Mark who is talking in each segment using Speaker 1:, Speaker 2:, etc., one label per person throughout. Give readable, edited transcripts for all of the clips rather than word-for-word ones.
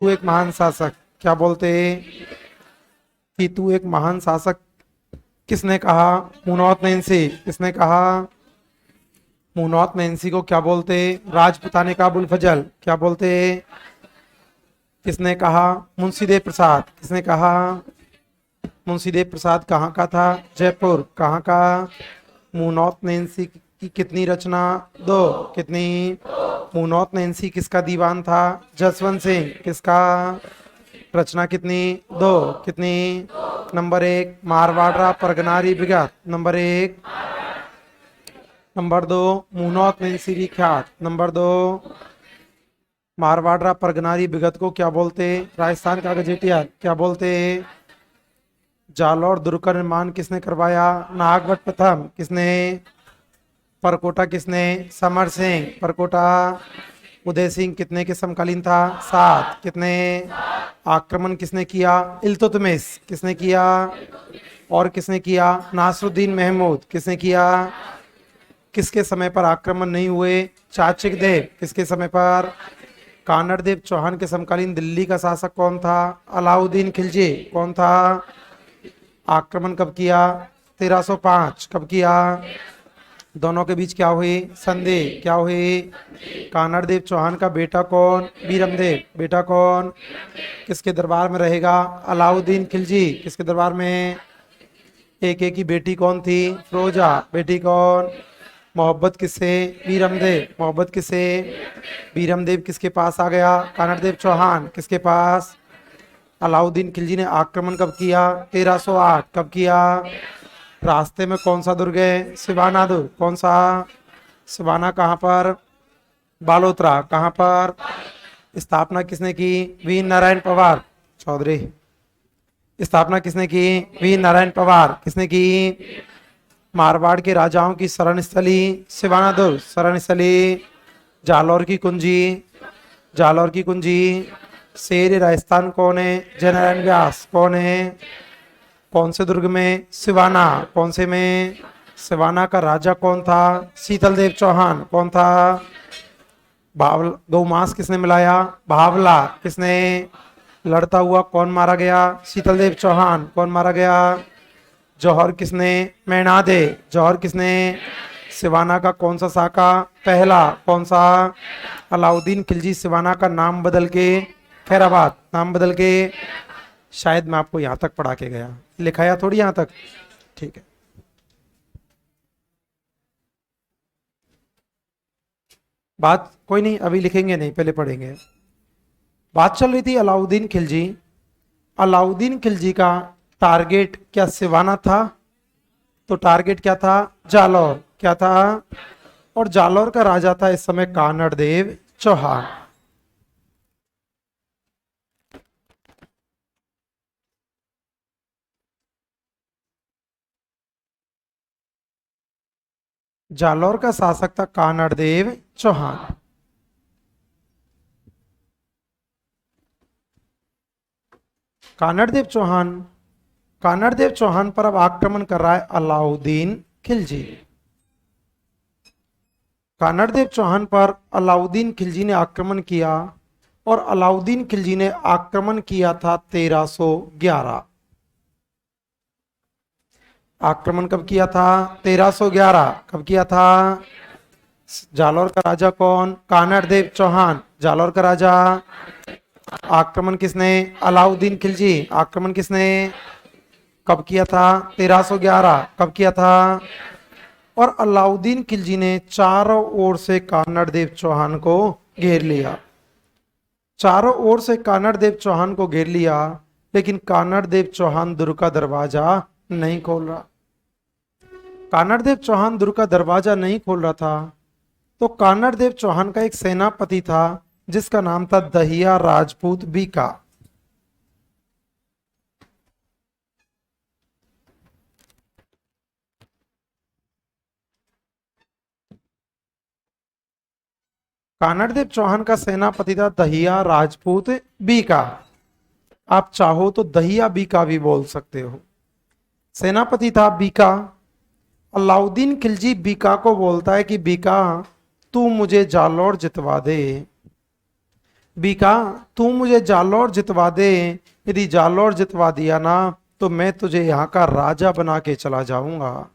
Speaker 1: तू एक महान शासक, क्या बोलते कि तू एक महान शासक किसने कहा? मुनौत नैंसी। किसने कहा? मुनौत नैंसी को क्या बोलते? राजपुताने का अबुल फजल, क्या बोलते? किसने कहा? मुंशीदेव प्रसाद। किसने कहा? मुंशीदेव प्रसाद कहाँ का था? जयपुर। कहाँ का? मुनौत नैंसी की कितनी रचना? दो। कितनी? मुनौत नैंसी किसका दीवान था? जसवंत सिंह। किसका? रचना कितनी? दो। कितनी? नंबर एक मारवाड़ा परगनारी बिगत, नंबर एक। नंबर दो मुनौत नैंसी ख्यात, नंबर दो मारवाड़ा परगनारी बिगत को क्या बोलते? राजस्थान का गजेटियर, क्या बोलते? जालौर दुर्ग का निर्माण किसने करवाया? नागभट्ट प्रथम। किसने? परकोटा किसने? समर सिंह। परकोटा उदय सिंह कितने के समकालीन था? सात। कितने? आक्रमण किसने किया? इल्तुतमिश। किसने किया? और किसने किया? नासरुद्दीन महमूद। किसने किया? किसके समय पर आक्रमण नहीं हुए? चाचिक देव। किसके समय पर? कानड़ देव चौहान के समकालीन दिल्ली का शासक कौन था? अलाउद्दीन खिलजी। कौन था? आक्रमण कब किया? 1305। कब किया? दोनों के बीच क्या हुई? संधि। क्या हुई? कानड़ देव चौहान का बेटा कौन? बीरमदेव। बेटा कौन? किसके दरबार में रहेगा? अलाउद्दीन खिलजी। किसके दरबार में? एक एक की बेटी कौन थी? फिरोजा। बेटी कौन? मोहब्बत किससे? बीरमदेव। मोहब्बत किससे? बीरमदेव किसके पास आ गया? कानड़ देव चौहान। किसके पास? अलाउद्दीन खिलजी ने आक्रमण कब किया? 1308। कब किया? रास्ते में कौन सा दुर्ग है? सिवाना दुर्ग। कौन सा? सिवाना कहाँ पर? बालोतरा। कहाँ पर? स्थापना किसने की? वीर नारायण पवार चौधरी। स्थापना किसने की? वीर नारायण पवार। किसने की? मारवाड़ के राजाओं की शरण स्थली सिवाना दुर्ग। शरण स्थली जालौर की कुंजी। जालौर की कुंजी। शेर राजस्थान कौन है? जयनारायण व्यास। कौन है? कौन से दुर्ग में? सिवाना। कौन से में? सिवाना का राजा कौन था? शीतल देव चौहान। कौन था? भावल गौमांस किसने मिलाया? भावला। किसने? लड़ता हुआ कौन मारा गया? शीतल देव चौहान। कौन मारा गया? जौहर किसने? मैनादे। जौहर किसने? सिवाना का कौन सा शाखा? पहला। कौन सा? अलाउद्दीन खिलजी सिवाना का नाम बदल के खैराबाद। नाम बदल के, शायद मैं आपको यहां तक पढ़ा के गया, लिखाया थोड़ी यहां तक। ठीक है, बात कोई नहीं, अभी लिखेंगे नहीं, पहले पढ़ेंगे। बात चल रही थी अलाउद्दीन खिलजी। अलाउद्दीन खिलजी का टारगेट क्या सिवाना था? तो टारगेट क्या था? जालौर। क्या था? और जालौर का राजा था इस समय कानड़ देव चौहान। जालौर का शासक था कानड़ देव चौहान। कानड़ देव चौहान, कानड़ देव चौहान पर अब आक्रमण कर रहा है अलाउद्दीन खिलजी। कानड़ देव चौहान पर अलाउद्दीन खिलजी ने आक्रमण किया, और अलाउद्दीन खिलजी ने आक्रमण किया था 1311। आक्रमण कब किया था? 1311। कब किया था? जालौर का राजा कौन? कानड़ देव चौहान। जालौर का राजा। आक्रमण किसने? अलाउद्दीन खिलजी। आक्रमण किसने? कब किया था? 1311। कब किया था? और अलाउद्दीन खिलजी ने चारों ओर से कानड़ देव चौहान को घेर लिया। चारों ओर से कानड़ देव चौहान को घेर लिया, लेकिन कानड़ देव चौहान दुर्ग का दरवाजा नहीं खोल रहा। कानड़ देव चौहान दुर्ग का दरवाजा नहीं खोल रहा था, तो कानड़ देव चौहान का एक सेनापति था जिसका नाम था दहिया राजपूत बीका। कानड़ देव चौहान का सेनापति था दहिया राजपूत बीका। आप चाहो तो दहिया बीका भी बोल सकते हो। सेनापति था बीका। अलाउद्दीन खिलजी बीका को बोलता है कि बीका, तू मुझे जालौर जितवा दे, बीका तू मुझे जालौर जितवा दे, यदि जालौर जितवा दिया ना तो मैं तुझे यहाँ का राजा बना के चला जाऊंगा।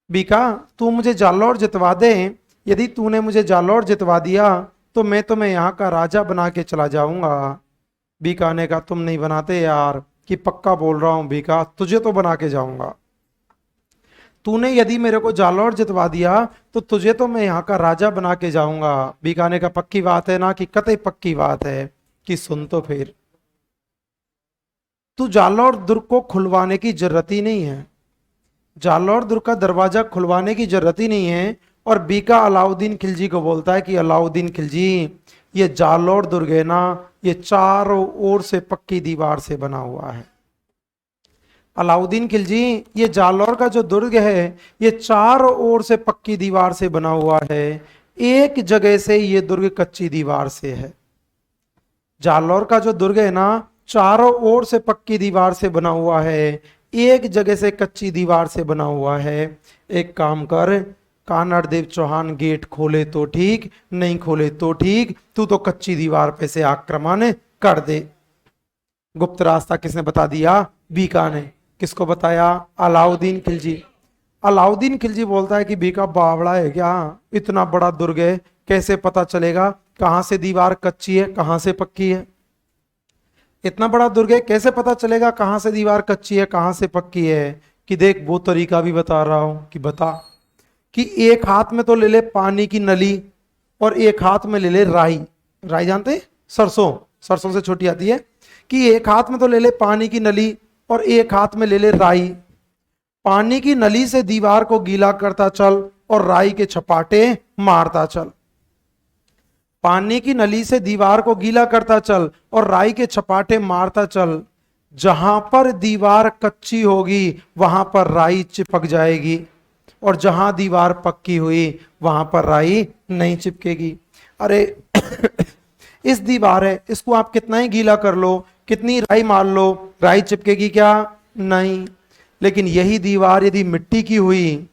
Speaker 1: बीका तू मुझे जालौर जितवा दे, यदि तूने मुझे जालौर जितवा दिया तो मैं तुम्हें यहाँ का राजा बना के चला जाऊंगा। बीका ने कहा तुम नहीं बनाते यार, कि पक्का बोल रहा हूं बीका, तुझे तो बना के जाऊंगा। तूने यदि मेरे को जालौर जितवा दिया तो तुझे तो मैं यहाँ का राजा बना के जाऊंगा। बीका ने कहा पक्की बात है ना? कि कतई पक्की बात है। कि सुन तो फिर, तू जालौर दुर्ग को खुलवाने की जरूरत ही नहीं है, जालौर दुर्ग का दरवाजा खुलवाने की जरूरत ही नहीं है। और बीका अलाउद्दीन खिलजी को बोलता है कि अलाउद्दीन खिलजी, ये जालौर दुर्ग है ना, ये चारों ओर से पक्की दीवार से बना हुआ है। अलाउद्दीन खिलजी, ये जालौर का जो दुर्ग है ये चारों ओर से पक्की दीवार से बना हुआ है, एक जगह से ये दुर्ग कच्ची दीवार से है। जालौर का जो दुर्ग है ना चारों ओर से पक्की दीवार से बना हुआ है, एक जगह से कच्ची दीवार से बना हुआ है। एक काम कर, कानड़देव चौहान गेट खोले तो ठीक, नहीं खोले तो ठीक, तू तो कच्ची दीवार पे से आक्रमण कर दे। गुप्त रास्ता किसने बता दिया? बीका ने। किसको बताया? अलाउद्दीन खिलजी। अलाउद्दीन खिलजी बोलता है कि बीका बावड़ा है क्या, इतना बड़ा दुर्ग है, कैसे पता चलेगा कहां से दीवार कच्ची है कहां से पक्की है? इतना बड़ा दुर्ग है, कैसे पता चलेगा कहां से दीवार कच्ची है कहां से पक्की है? कि देख वो तरीका भी बता रहा हूं। कि बता। कि एक हाथ में तो ले ले पानी की नली और एक हाथ में ले ले राई। राई जानते हैं? सरसों, सरसों से छोटी आती है। कि एक हाथ में तो ले ले पानी की नली और एक हाथ में ले ले राई। पानी की नली से दीवार को गीला करता चल और राई के छपाटे मारता चल। पानी की नली से दीवार को गीला करता चल और राई के छपाटे मारता चल। जहां पर दीवार कच्ची होगी वहां पर राई चिपक जाएगी और जहां दीवार पक्की हुई वहां पर राई नहीं चिपकेगी। अरे इस दीवार है, इसको आप कितना ही गीला कर लो, कितनी राई मार लो, राई चिपकेगी क्या? नहीं। लेकिन यही दीवार यदि मिट्टी की हुई,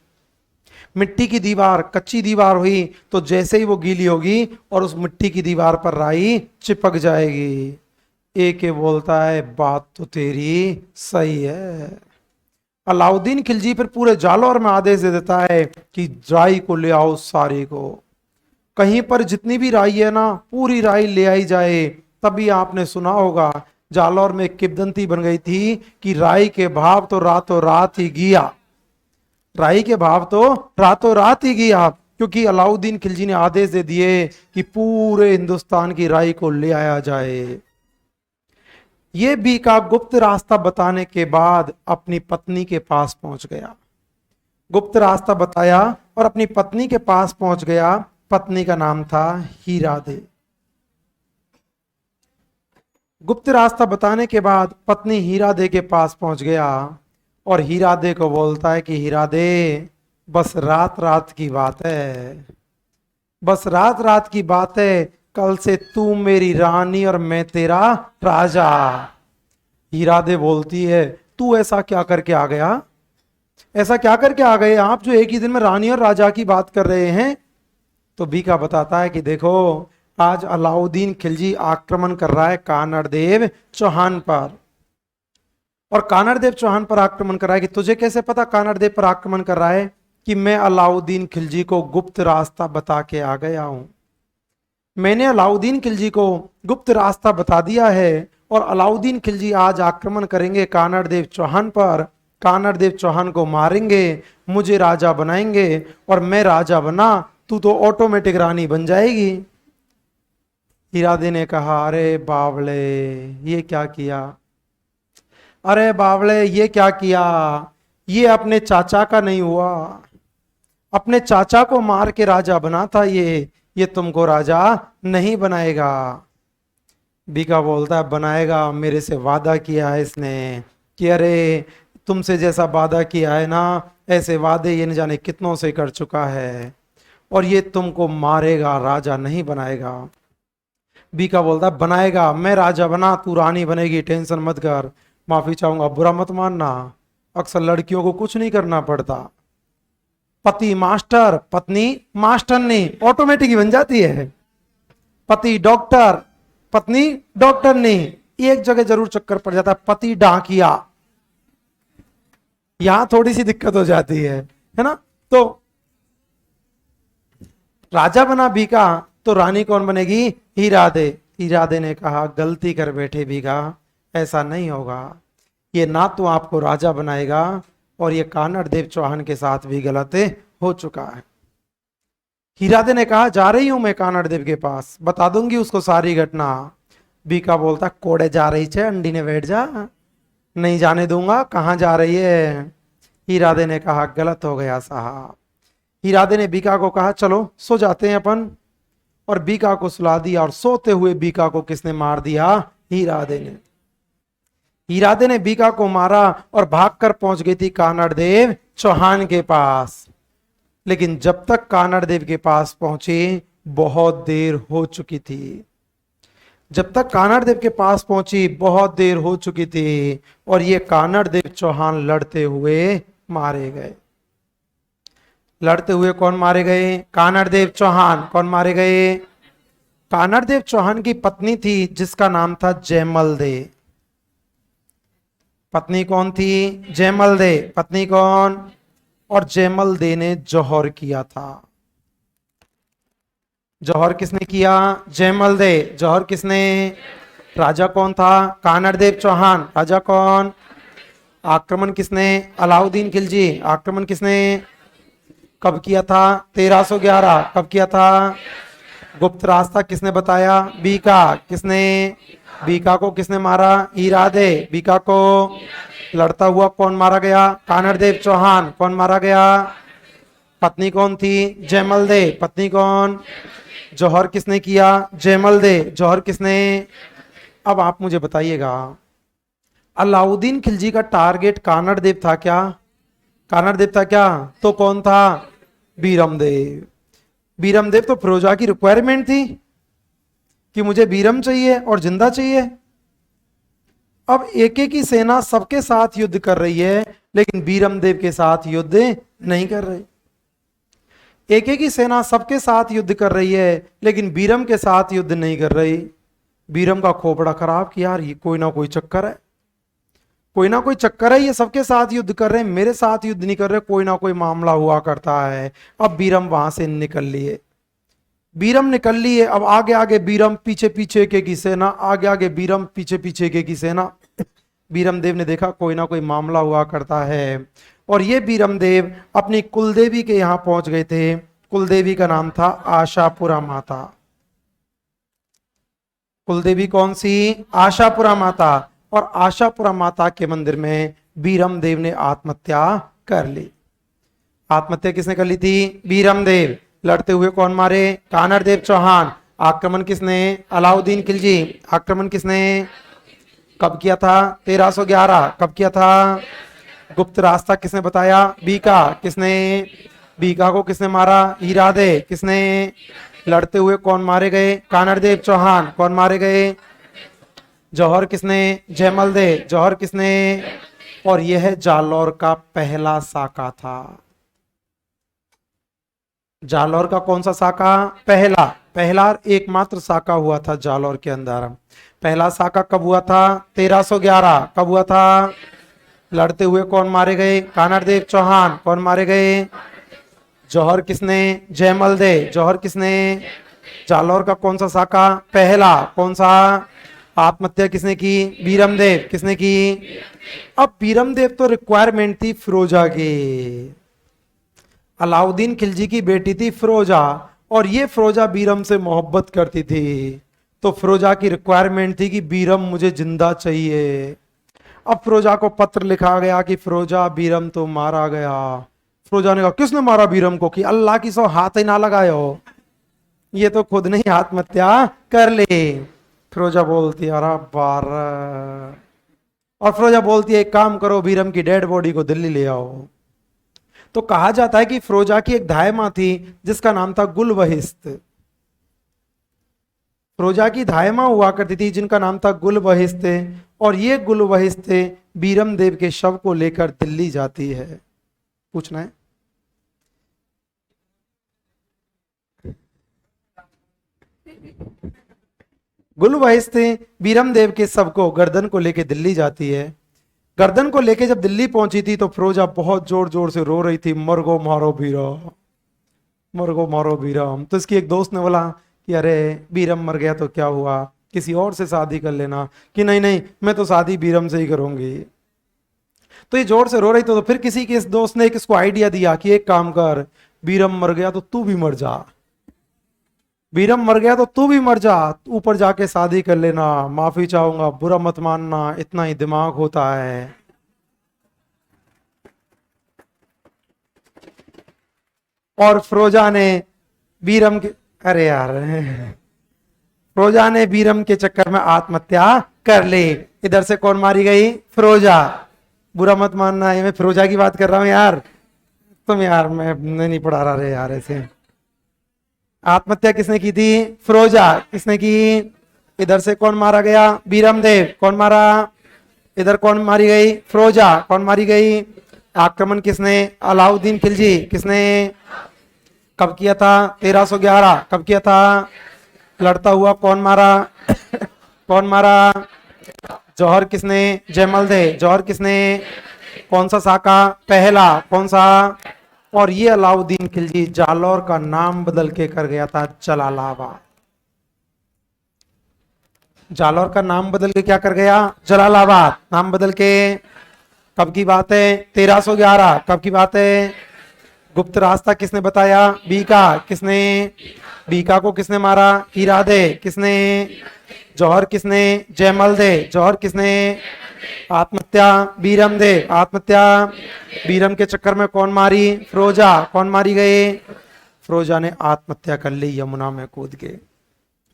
Speaker 1: मिट्टी की दीवार कच्ची दीवार हुई तो जैसे ही वो गीली होगी और उस मिट्टी की दीवार पर राई चिपक जाएगी। एक ये बोलता है बात तो तेरी सही है। अलाउद्दीन खिलजी फिर पूरे जालौर में आदेश दे देता है कि राई को ले आओ सारी को, कहीं पर जितनी भी राई है ना पूरी राई ले आई जाए। तभी आपने सुना होगा जालौर में एक किंवदंती बन गई थी कि राई के भाव तो रातों रात ही गिया, राई के भाव तो रातों रात ही गिया, क्योंकि अलाउद्दीन खिलजी ने आदेश दे दिए कि पूरे हिंदुस्तान की राई को ले आया जाए। ये बीका गुप्त रास्ता बताने के बाद अपनी पत्नी के पास पहुंच गया। गुप्त रास्ता बताया और अपनी पत्नी के पास पहुंच गया। पत्नी का नाम था हीरादे। गुप्त रास्ता बताने के बाद पत्नी हीरादे के पास पहुंच गया और हीरादे को बोलता है कि हीरादे बस रात रात की बात है, बस रात रात की बात है, कल से तू मेरी रानी और मैं तेरा राजा। हीरादे बोलती है तू ऐसा क्या करके आ गया, ऐसा क्या करके आ गए आप जो एक ही दिन में रानी और राजा की बात कर रहे हैं? तो बीका बताता है कि देखो आज अलाउद्दीन खिलजी आक्रमण कर रहा है कानड़देव चौहान पर, और कानड़देव चौहान पर आक्रमण कर रहा है। कि तुझे कैसे पता कानड़देव पर आक्रमण कर रहा है? कि मैं अलाउद्दीन खिलजी को गुप्त रास्ता बता के आ गया हूं। मैंने अलाउद्दीन खिलजी को गुप्त रास्ता बता दिया है और अलाउद्दीन खिलजी आज आक्रमण करेंगे कानड़देव चौहान पर, कानड़देव चौहान को मारेंगे, मुझे राजा बनाएंगे और मैं राजा बना तू तो ऑटोमेटिक रानी बन जाएगी। हीरादे ने कहा अरे बावले ये क्या किया, अरे बावले ये क्या किया, ये अपने चाचा का नहीं हुआ, अपने चाचा को मार के राजा बना था, ये तुमको राजा नहीं बनाएगा। बीका बोलता है बनाएगा, मेरे से वादा किया है इसने कि अरे तुमसे जैसा वादा किया है ना ऐसे वादे ये न जाने कितनों से कर चुका है और ये तुमको मारेगा, राजा नहीं बनाएगा। बीका बोलता है बनाएगा, मैं राजा बना तू रानी बनेगी, टेंशन मत कर। माफी चाहूंगा, बुरा मत मानना, अक्सर लड़कियों को कुछ नहीं करना पड़ता, पति मास्टर पत्नी मास्टरनी ऑटोमेटिक ही बन जाती है। पति डॉक्टर पत्नी डॉक्टर नहीं, एक जगह जरूर चक्कर पड़ जाता है, पति डाकिया, यहां थोड़ी सी दिक्कत हो जाती है ना। तो राजा बना बीका तो रानी कौन बनेगी? हीरादे। हीरादे ने कहा गलती कर बैठे बीका, ऐसा नहीं होगा, ये ना तो आपको राजा बनाएगा और ये कानड़ देव चौहान के साथ भी गलत हो चुका है। हीरादे ने कहा जा रही हूं मैं कानड़ देव के पास, बता दूंगी उसको सारी घटना। बीका बोलता कोड़े जा रही छे, अंडी ने बैठ जा, नहीं जाने दूंगा, कहां जा रही है? हीरादे ने कहा गलत हो गया साहब। हीरादे ने बीका को कहा चलो सो जाते हैं अपन, और बीका को सुला दिया, और सोते हुए बीका को किसने मार दिया? हीरादे ने। हीरादे ने बीका को मारा और भागकर पहुंच गई थी कानड़ देव चौहान के पास। लेकिन जब तक कानड़ देव के पास पहुंची बहुत देर हो चुकी थी। जब तक कानड़ देव के पास पहुंची बहुत देर हो चुकी थी, और ये कानड़ देव चौहान लड़ते हुए मारे गए। लड़ते हुए कौन मारे गए? कानड़ देव चौहान। कौन मारे गए? कानड़ देव चौहान की पत्नी थी जिसका नाम था जयमल दे। पत्नी कौन थी? जयमल दे। पत्नी कौन? और जयमल दे ने जौहर किया था। जौहर किसने किया? जयमल दे। जौहर किसने? राजा कौन था? कानड़ देव चौहान। राजा कौन? आक्रमण किसने? अलाउद्दीन खिलजी। आक्रमण किसने कब किया था? 1311। कब किया था? गुप्त रास्ता किसने बताया? बीका। किसने? बीका को किसने मारा? हीरादे। बीका को लड़ता हुआ कौन मारा गया? कानड़ देव चौहान। कौन मारा गया? पत्नी कौन थी? जयमल दे। पत्नी कौन? जौहर किसने किया? जयमल दे। जौहर किसने? अब आप मुझे बताइएगा, अलाउद्दीन खिलजी का टारगेट कानड़ देव था क्या? कानड़ देव था क्या? तो कौन था? बीरमदेव। बीरमदेव तो फिरोजा की रिक्वायरमेंट थी कि मुझे बीरम चाहिए और जिंदा चाहिए। अब एक एक की सेना सबके साथ युद्ध कर रही है, लेकिन बीरमदेव के साथ युद्ध नहीं कर रही। एक एक की सेना सबके साथ युद्ध कर रही है, लेकिन बीरम के साथ युद्ध नहीं कर रही। बीरम का खोपड़ा खराब कि यार ये कोई ना कोई चक्कर है, कोई ना कोई चक्कर है, ये सबके साथ युद्ध कर रहे हैं, मेरे साथ युद्ध नहीं कर रहे, कोई ना कोई मामला हुआ करता है। अब बीरम वहां से निकल लिए। बीरम निकल लिए। अब आगे आगे बीरम, पीछे पीछे के की सेना, आगे आगे बीरम, पीछे पीछे के की सेना। बीरम देव ने देखा कोई ना कोई मामला हुआ करता है, और ये बीरम देव अपनी कुलदेवी के यहां पहुंच गए थे। कुलदेवी का नाम था आशापुरा माता। कुलदेवी कौन सी? आशापुरा माता। और आशापुरा माता के मंदिर में बीरम देव ने आत्महत्या कर ली। आत्महत्या किसने कर ली थी? बीरम देव। लड़ते हुए कौन मारे? कानड़ देव चौहान। आक्रमण किसने? अलाउद्दीन खिलजी। आक्रमण किसने कब किया था? 1311। कब किया था? गुप्त रास्ता किसने बताया? बीका। किसने? बीका को किसने मारा? हीरादे। किसने? लड़ते हुए कौन मारे गए? कानड़ देव चौहान। कौन मारे गए? जौहर किसने? जयमल दे। जौहर किसने? और यह जालौर का पहला साका था। जालौर का कौन सा साका? पहला। पहला एकमात्र साका हुआ था जालौर के अंदर। पहला साका कब हुआ था? 1311। कब हुआ था? लड़ते हुए कौन मारे गए? कानड़ देव चौहान। कौन मारे गए? जौहर किसने? जयमल दे। जौहर किसने? जालौर का कौन सा साका? पहला। कौन सा? आत्महत्या किसने की? बीरमदेव। किसने की? अब बीरमदेव तो रिक्वायरमेंट थी फिरोजा की। अलाउद्दीन खिलजी की बेटी थी फिरोजा, और ये फिरोजा बीरम से मोहब्बत करती थी। तो फिरोजा की रिक्वायरमेंट थी कि बीरम मुझे जिंदा चाहिए। अब फिरोजा को पत्र लिखा गया कि फिरोजा बीरम तो मारा गया। फिरोजा ने कहा किसने मारा बीरम को? कि अल्लाह की सौ हाथ ही ना लगाए हो, ये तो खुद नहीं आत्महत्या कर ले। फिरोजा बोलती अरे बार, और फिरोजा बोलती है एक काम करो, बीरम की डेड बॉडी को दिल्ली ले आओ। तो कहा जाता है कि फिरोजा की एक धायमा थी जिसका नाम था गुलबहिस्त। फिरोजा की धायमा हुआ करती थी जिनका नाम था गुलबहिस्त, और ये गुलबहिस्त बीरम देव के शव को लेकर दिल्ली जाती है। पूछना है? गुलबहिस्ते बीरम देव के सबको गर्दन को लेके दिल्ली जाती है। गर्दन को लेके जब दिल्ली पहुंची थी तो फिरोजा बहुत जोर जोर से रो रही थी, मरगो मारो बीरम, मरगो मारो बीरम। तो इसकी एक दोस्त ने बोला कि अरे बीरम मर गया तो क्या हुआ, किसी और से शादी कर लेना। कि नहीं नहीं, मैं तो शादी बीरम से ही करूंगी। तो ये जोर से रो रही तो फिर किसी के इस दोस्त ने एक इसको आइडिया दिया कि एक काम कर, बीरम मर गया तो तू भी मर जा, बीरम मर गया तो तू भी मर जा, ऊपर जाके शादी कर लेना, माफी चाहूंगा, बुरा मत मानना, इतना ही दिमाग होता है। और फिरोजा ने बीरम के, अरे यार, फिरोजा ने बीरम के चक्कर में आत्महत्या कर ली। इधर से कौन मारी गई? फिरोजा। बुरा मत मानना, ये मैं फिरोजा की बात कर रहा हूं यार, तुम यार मैं नहीं पढ़ा रहा रे यार ऐसे। आत्महत्या किसने की थी? फिरोजा। किसने की? इधर से कौन मारा गया? बीरम देव। कौन मारा? इधर कौन मारी गई? फिरोजा। कौन मारी गई? आक्रमण किसने? अलाउद्दीन खिलजी। किसने? कब किया था? 1311। कब किया था? लड़ता हुआ कौन मारा? कौन मारा? जौहर। किसने? जयमल दे। जौहर किसने? कौन सा साका? पहला। कौन सा? और ये अलाउद्दीन खिलजी जालौर का नाम बदल के कर गया था जलालाबाद। जालौर का नाम बदल के क्या कर गया? जलालाबाद। नाम बदल के। कब की बात है? 1311। कब की बात है? गुप्त रास्ता किसने बताया? बीका। किसने? बीका को किसने मारा? इरादे। किसने? जौहर। किसने? जयमल दे। जौहर किसने? आत्महत्या बीरम दे। आत्महत्या बीरम के चक्कर में कौन मारी? फिरोजा। कौन मारी गई? फिरोजा ने आत्महत्या कर ली यमुना में कूद के।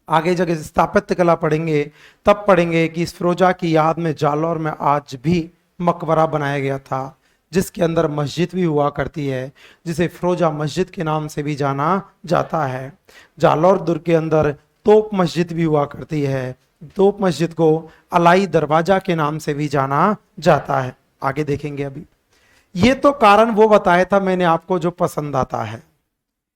Speaker 1: आगे जगह स्थापत्य कला पढ़ेंगे तब पढ़ेंगे कि इस फिरोजा की याद में जालौर में आज भी मकबरा बनाया गया था, जिसके अंदर मस्जिद भी हुआ करती है, जिसे फिरोजा मस्जिद के नाम से भी जाना जाता है। जालौर दुर्ग के अंदर तोप मस्जिद भी हुआ करती है, तोप मस्जिद को अलाई दरवाजा के नाम से भी जाना जाता है। आगे देखेंगे। अभी ये तो कारण वो बताया था मैंने आपको जो पसंद आता है,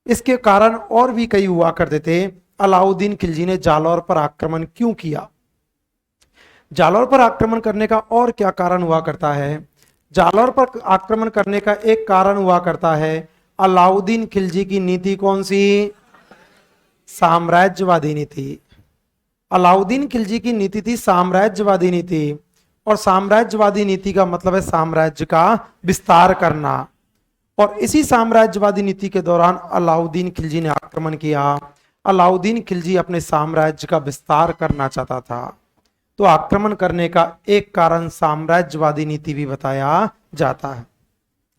Speaker 1: इसके कारण और भी कई हुआ करते थे। अलाउद्दीन खिलजी ने जालौर पर आक्रमण क्यों किया? जालौर पर आक्रमण करने का और क्या कारण हुआ करता है? जालौर पर आक्रमण करने का एक कारण हुआ करता है अलाउद्दीन खिलजी की नीति कौन सी? साम्राज्यवादी नीति। अलाउद्दीन खिलजी की नीति थी साम्राज्यवादी नीति, और साम्राज्यवादी नीति का मतलब है साम्राज्य का विस्तार करना। और इसी साम्राज्यवादी नीति के दौरान अलाउद्दीन खिलजी ने आक्रमण किया। अलाउद्दीन खिलजी अपने साम्राज्य का विस्तार करना चाहता था, तो आक्रमण करने का एक कारण साम्राज्यवादी नीति भी बताया जाता है।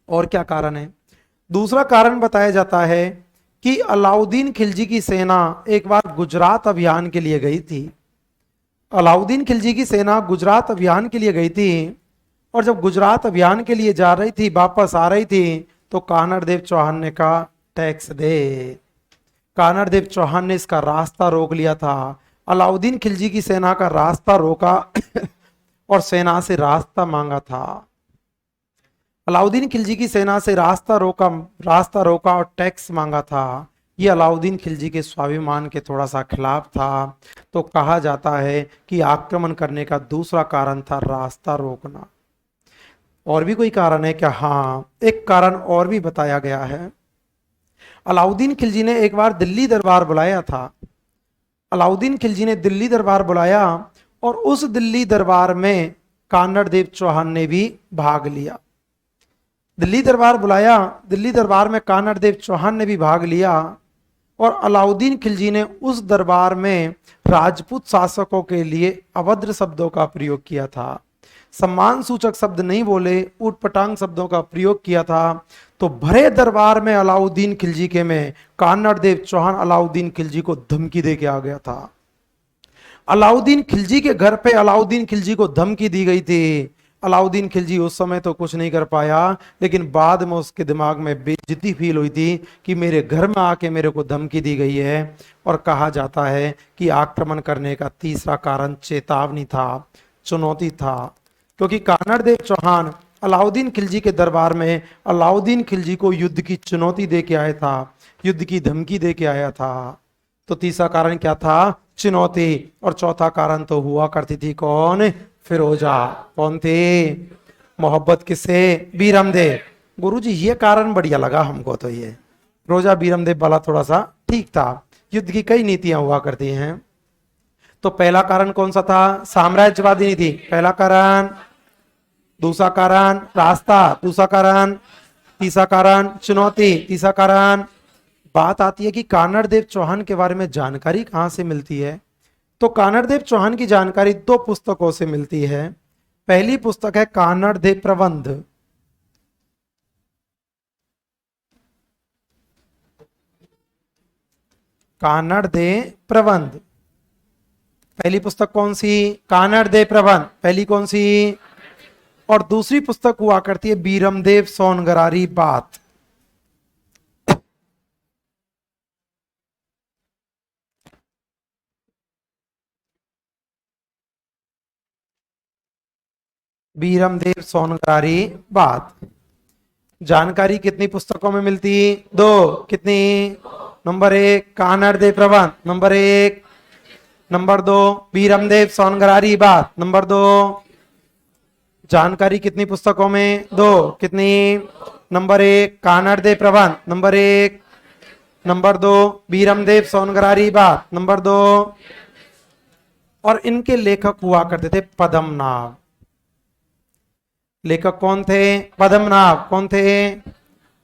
Speaker 1: और क्या कारण है? दूसरा कारण बताया जाता है कि अलाउद्दीन खिलजी की सेना एक बार गुजरात अभियान के लिए गई थी। अलाउद्दीन खिलजी की सेना गुजरात अभियान के लिए गई थी, और जब गुजरात अभियान के लिए जा रही थी, वापस आ रही थी, तो कानड़देव चौहान ने कहा टैक्स दे। कानड़देव चौहान ने इसका रास्ता रोक लिया था। अलाउद्दीन खिलजी की सेना का रास्ता रोका और सेना से रास्ता मांगा था। अलाउद्दीन खिलजी की सेना से रास्ता रोका और टैक्स मांगा था। ये अलाउद्दीन खिलजी के स्वाभिमान के थोड़ा सा खिलाफ था। तो कहा जाता है कि आक्रमण करने का दूसरा कारण था रास्ता रोकना। और भी कोई कारण है क्या? हाँ, एक कारण और भी बताया गया है। अलाउद्दीन खिलजी ने एक बार दिल्ली दरबार बुलाया था। अलाउद्दीन खिलजी ने दिल्ली दरबार बुलाया, और उस दिल्ली दरबार में कानड़देव चौहान ने भी भाग लिया। दिल्ली दरबार बुलाया, दिल्ली दरबार में कानड़देव चौहान ने भी भाग लिया, और अलाउद्दीन खिलजी ने उस दरबार में राजपूत शासकों के लिए अभद्र शब्दों का प्रयोग किया था। सम्मान सूचक शब्द नहीं बोले, ऊटपटांग शब्दों का प्रयोग किया था। तो भरे दरबार में अलाउद्दीन खिलजी के में कानड़देव चौहान अलाउद्दीन खिलजी को धमकी दे के आ गया था। अलाउद्दीन खिलजी के घर पे अलाउद्दीन खिलजी को धमकी दी गई थी। अलाउद्दीन खिलजी उस समय तो कुछ नहीं कर पाया, लेकिन बाद में उसके दिमाग में बेइज्जती फील हुई थी कि मेरे घर में आके मेरे को धमकी दी गई है। और कहा जाता है कि आक्रमण करने का तीसरा कारण चेतावनी था, चुनौती था, क्योंकि कानड़देव चौहान अलाउद्दीन खिलजी के दरबार में अलाउद्दीन खिलजी को युद्ध की चुनौती दे के आया था, युद्ध की धमकी दे के आया था। तो तीसरा कारण क्या था? चुनौती। और चौथा कारण तो हुआ करती थी कौन? फिरोजा। कौन थी? मोहब्बत किससे? बीरमदेव। गुरुजी ये कारण बढ़िया लगा हमको तो, ये फिरोजा बीरमदेव वाला थोड़ा सा ठीक था। युद्ध की कई नीतियां हुआ करती हैं। तो पहला कारण कौन सा था? साम्राज्यवादी नीति, पहला कारण। दूसरा कारण रास्ता, दूसरा कारण। तीसरा कारण चुनौती, तीसरा कारण। बात आती है कि कानड़देव चौहान के बारे में जानकारी कहां से मिलती है। तो कानड़देव चौहान की जानकारी दो पुस्तकों से मिलती है। पहली पुस्तक है कानड़देव प्रबंध। कानड़देव प्रबंध पहली पुस्तक कौन सी? कानड़देव प्रबंध पहली कौन सी? और दूसरी पुस्तक हुआ करती है बीरमदेव सोनगरारी बात। बीरमदेव सोनगरारी बात। जानकारी कितनी पुस्तकों में मिलती? दो। कितनी? नंबर एक कानड़देव प्रबंध, नंबर एक। नंबर दो बीरमदेव सोनगरारी बात, नंबर दो। जानकारी कितनी पुस्तकों में? दो। कितनी? नंबर एक कानड़देव प्रबंध, नंबर एक। नंबर दो बीरमदेव सोनगरारी बात, नंबर दो। और इनके लेखक हुआ करते थे पद्मनाभ। लेखक कौन थे? पद्मनाभ। कौन थे?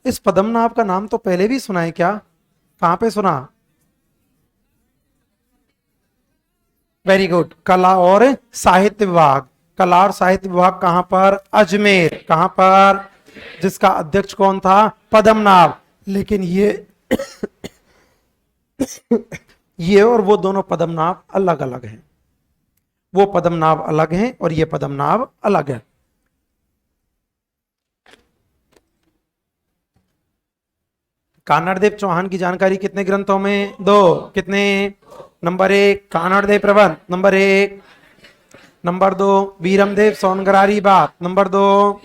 Speaker 1: इस पद्मनाभ का नाम तो पहले भी सुना है क्या? कहां पे सुना? Very good. कला और साहित्य विभाग। कला और साहित्य विभाग कहां पर? अजमेर। कहां पर? जिसका अध्यक्ष कौन था? पद्मनाभ। लेकिन ये और वो दोनों पद्मनाभ अलग अलग हैं। वो पद्मनाभ अलग हैं और ये पद्मनाभ अलग है। कानड़देव चौहान की जानकारी कितने ग्रंथों में? दो। कितने? नंबर एक कानड़देव प्रबंध, नंबर एक। नंबर दो बीरमदेव सोनगरारी बात, नंबर दो।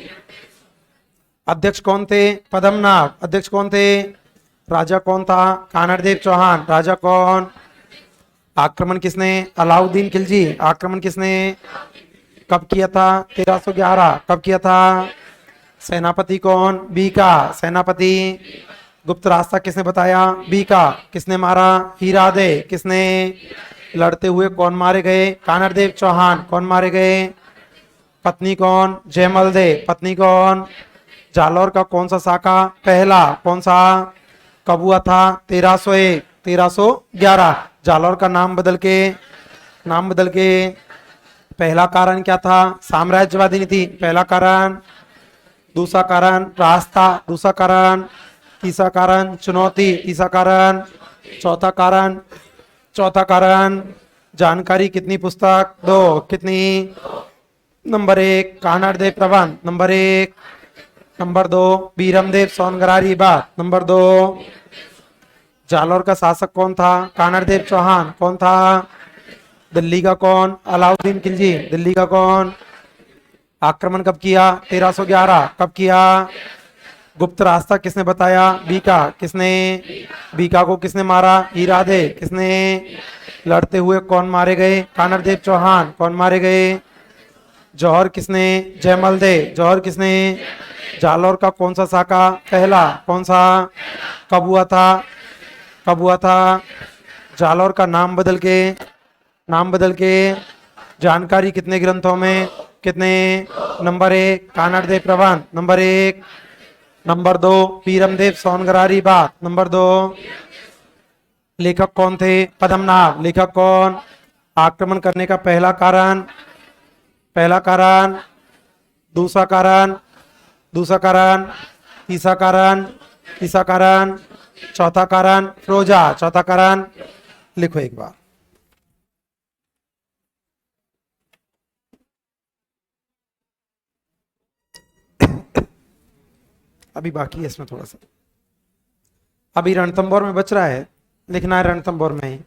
Speaker 1: अध्यक्ष कौन थे? पद्मनाभ। अध्यक्ष कौन थे? राजा कौन था? कानड़देव चौहान। राजा कौन? आक्रमण किसने? अलाउद्दीन खिलजी। आक्रमण किसने? कब किया था? 1311। कब किया था? सेनापति कौन? बीका। सेनापति। गुप्त रास्ता किसने बताया? बीका। किसने मारा? हीरादे। किसने? लड़ते हुए कौन मारे गए? कानड़देव चौहान। कौन मारे गए? पत्नी कौन? जयमल दे। पत्नी कौन? जालौर का कौन सा साका? पहला। कौन सा? कब हुआ था? 1301, 1311। जालौर का नाम बदल के पहला कारण क्या था? साम्राज्यवादी नीति, पहला कारण। दूसरा कारण रास्ता, दूसरा कारण। तीसरा कारण चुनौती, तीसरा कारण। चौथा कारण जानकारी कितनी पुस्तक? दो। कितनी? नंबर एक कानड़देव प्रबंध, नंबर एक। नंबर दो बीरमदेव सोनगरारी बात, नंबर दो। जालौर का शासक कौन था? कानड़देव चौहान। कौन था? दिल्ली का कौन? अलाउद्दीन खिलजी। दिल्ली का कौन? आक्रमण कब किया? 1311। कब किया? गुप्त रास्ता किसने बताया? बीका। किसने? बीका को किसने मारा? हीरादे। किसने? लड़ते हुए कौन मारे गए? कानड़देव चौहान। कौन मारे गए? जौहर किसने? जयमल दे। जौहर किसने? जालौर का कौन सा साका? पहला। कौन सा? कब हुआ था? कब हुआ था? जालौर का नाम बदल के जानकारी कितने ग्रंथों में? कितने? नंबर एक कानड़देव प्रबंध, नंबर एक। नंबर दो बीरमदेव सोनगरारी बात, नंबर दो। लेखक कौन थे? पद्मनाभ। लेखक कौन? आक्रमण करने का पहला कारण। दूसरा कारण। दूसरा कारण। तीसरा कारण। चौथा कारण फिरोजा। चौथा कारण लिखो एक बार। अभी बाकी है इसमें थोड़ा सा। अभी रणथंभौर में बच रहा है, लिखना है रणथंभौर में ही।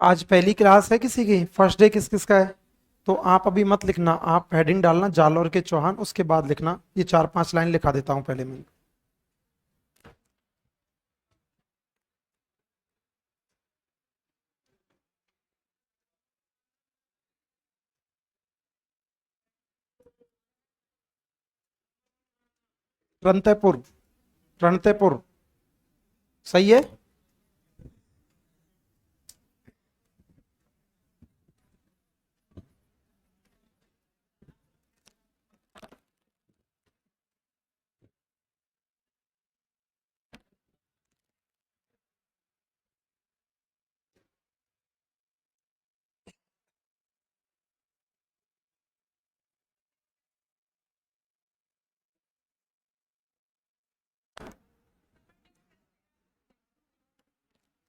Speaker 1: आज पहली क्लास है किसी की, फर्स्ट डे किस किस का है? तो आप अभी मत लिखना, आप हेडिंग डालना जालौर के चौहान, उसके बाद लिखना। ये 4-5 लाइन लिखा देता हूँ पहले मैं। रणतेपुर, रणतेपुर, सही है।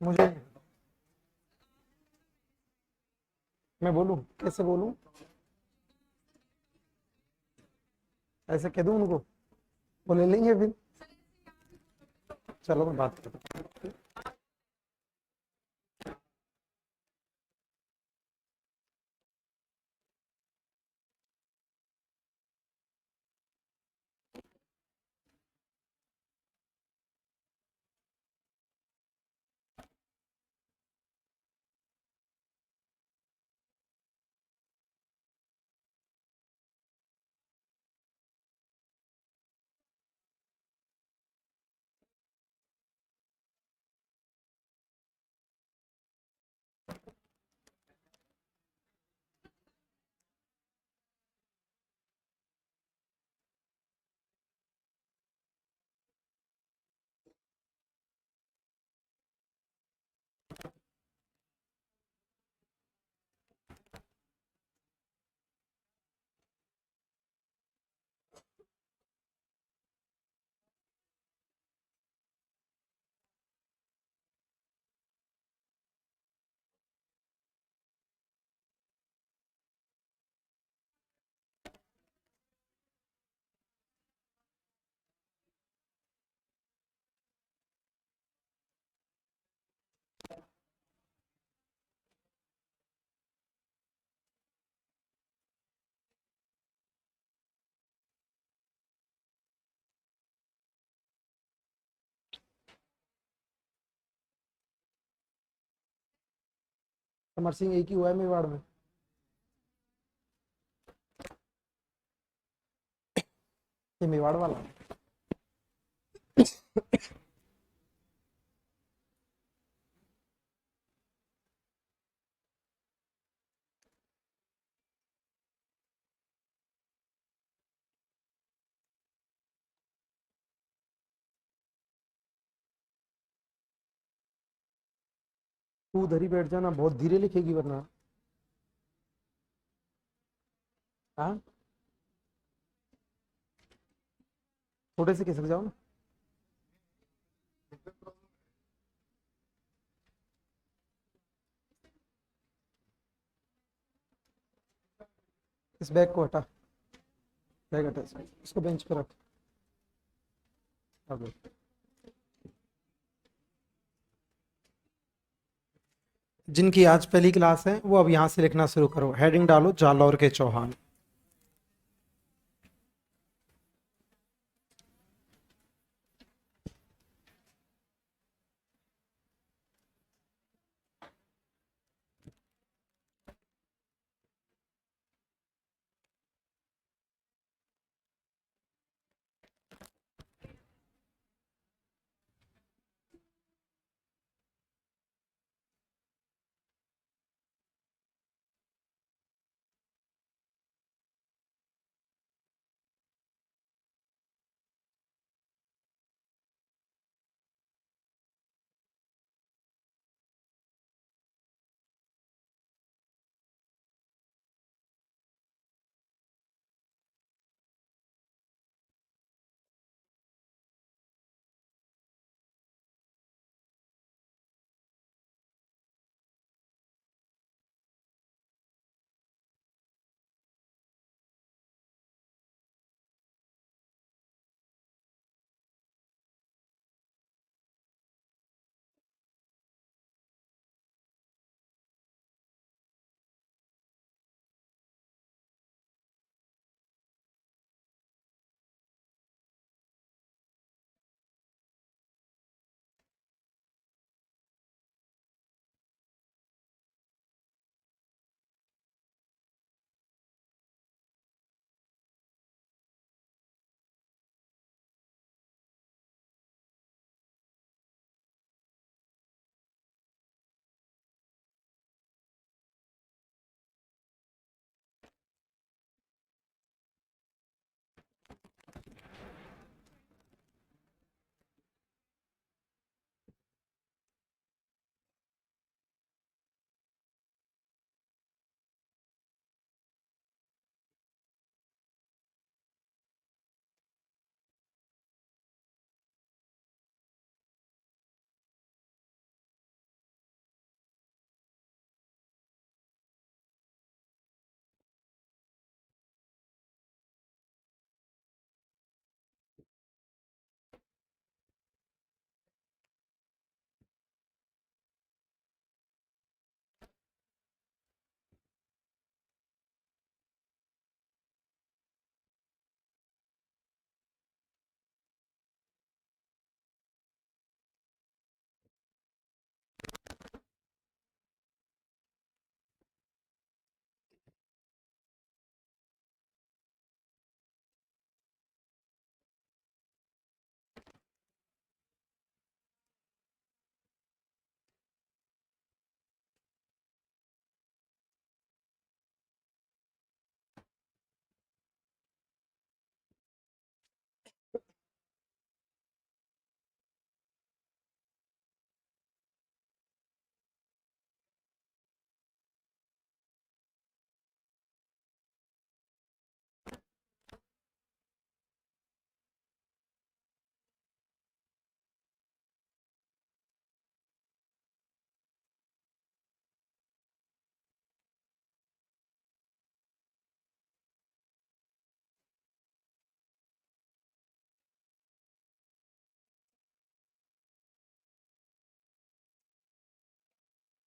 Speaker 1: मुझे, मैं बोलूँ, कैसे बोलूँ? ऐसे कह दूँ उनको, वो ले लेंगे फिर। चलो मैं बात करता हूँ। अमर सिंह एक ही हुआ है मेवाड़ में। ये मेवाड़ वाला। तू उधर ही बैठ जाना, बहुत धीरे लिखेगी वरना। हाँ, थोड़े से खिसक जाओ ना। इस बैग को हटा, बैग हटा, इसको बेंच पर रख। अब जिनकी आज पहली क्लास है वो अब यहाँ से लिखना शुरू करो, हेडिंग डालो जालौर के चौहान।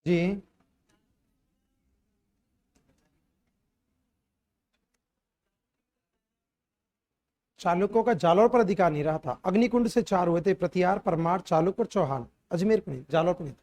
Speaker 1: जी। चालुक्यों का जालौर पर अधिकार नहीं रहा था। अग्निकुंड से 4 हुए थे, प्रतिहार, परमार, चालुक और चौहान। अजमेर पे नहीं, जालौर पे नहीं।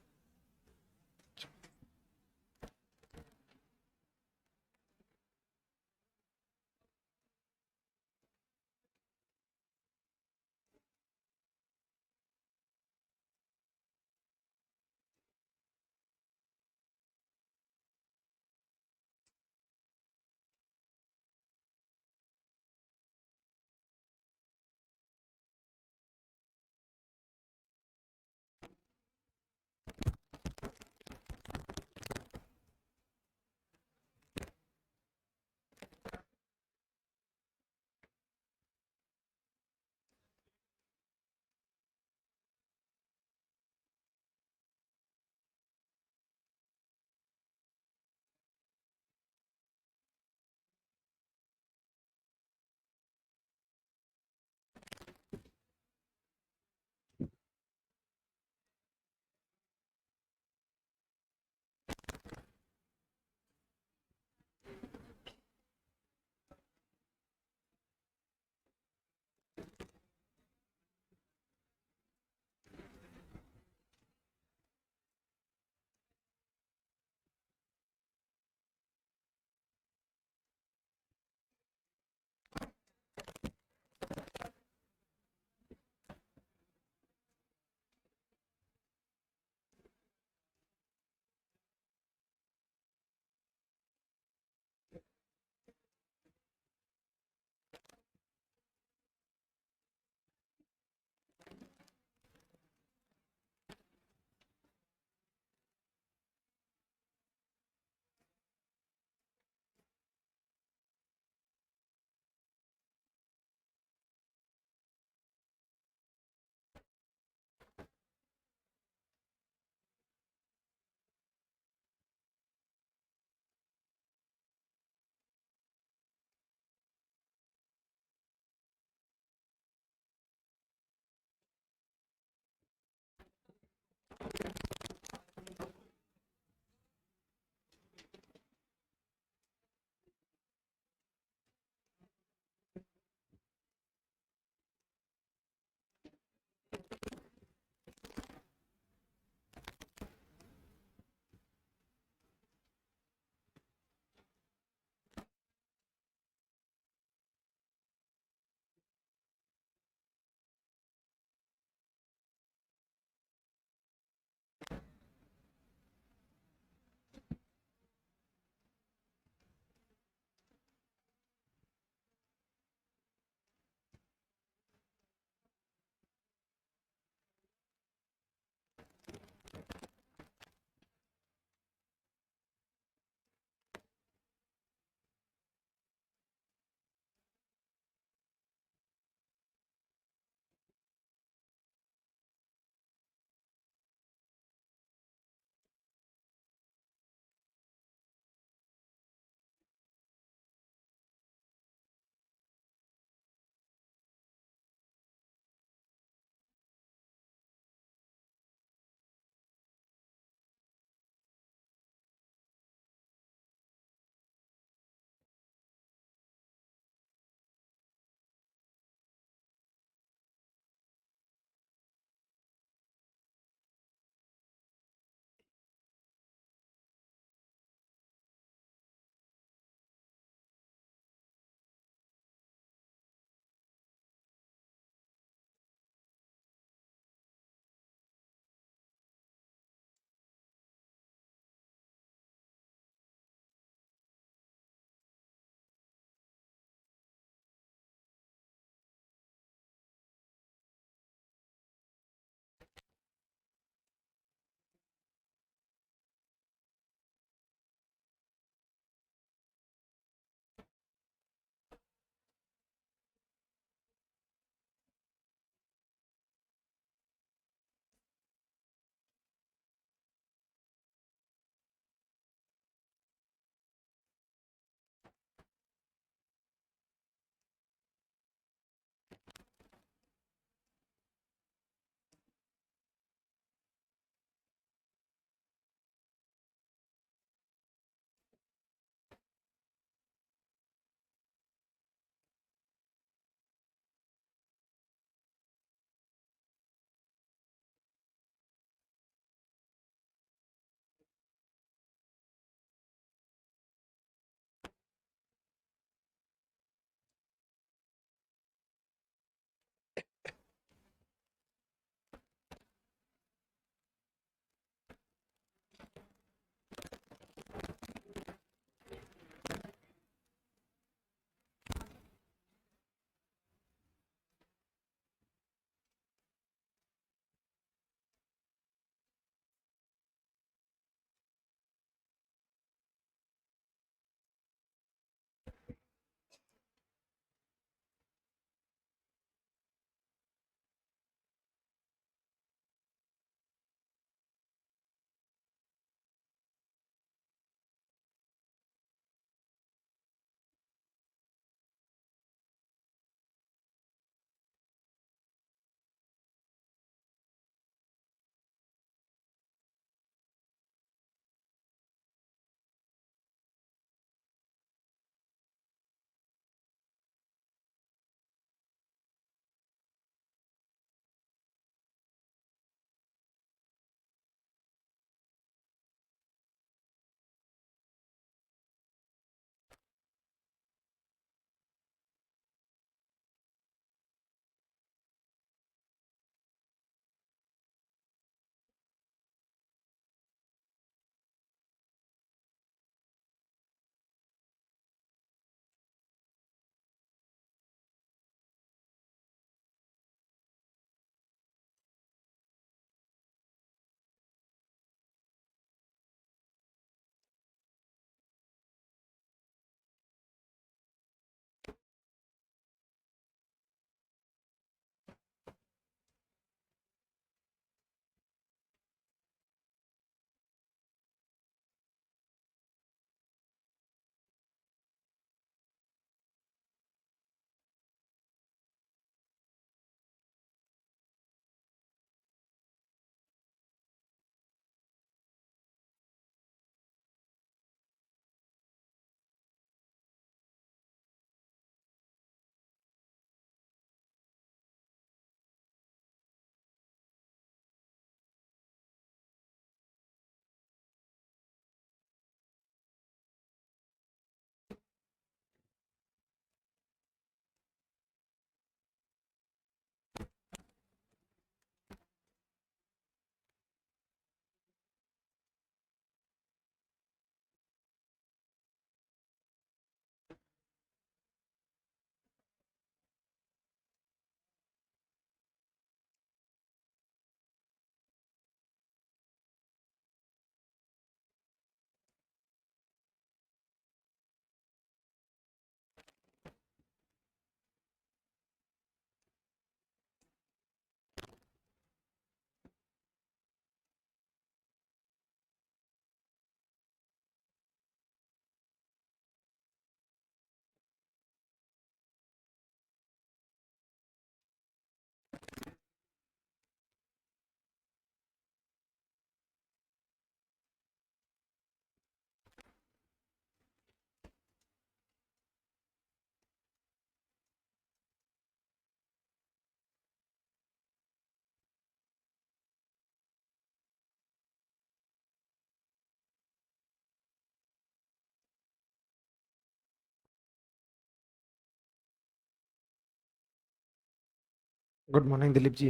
Speaker 1: Good morning Dilip ji.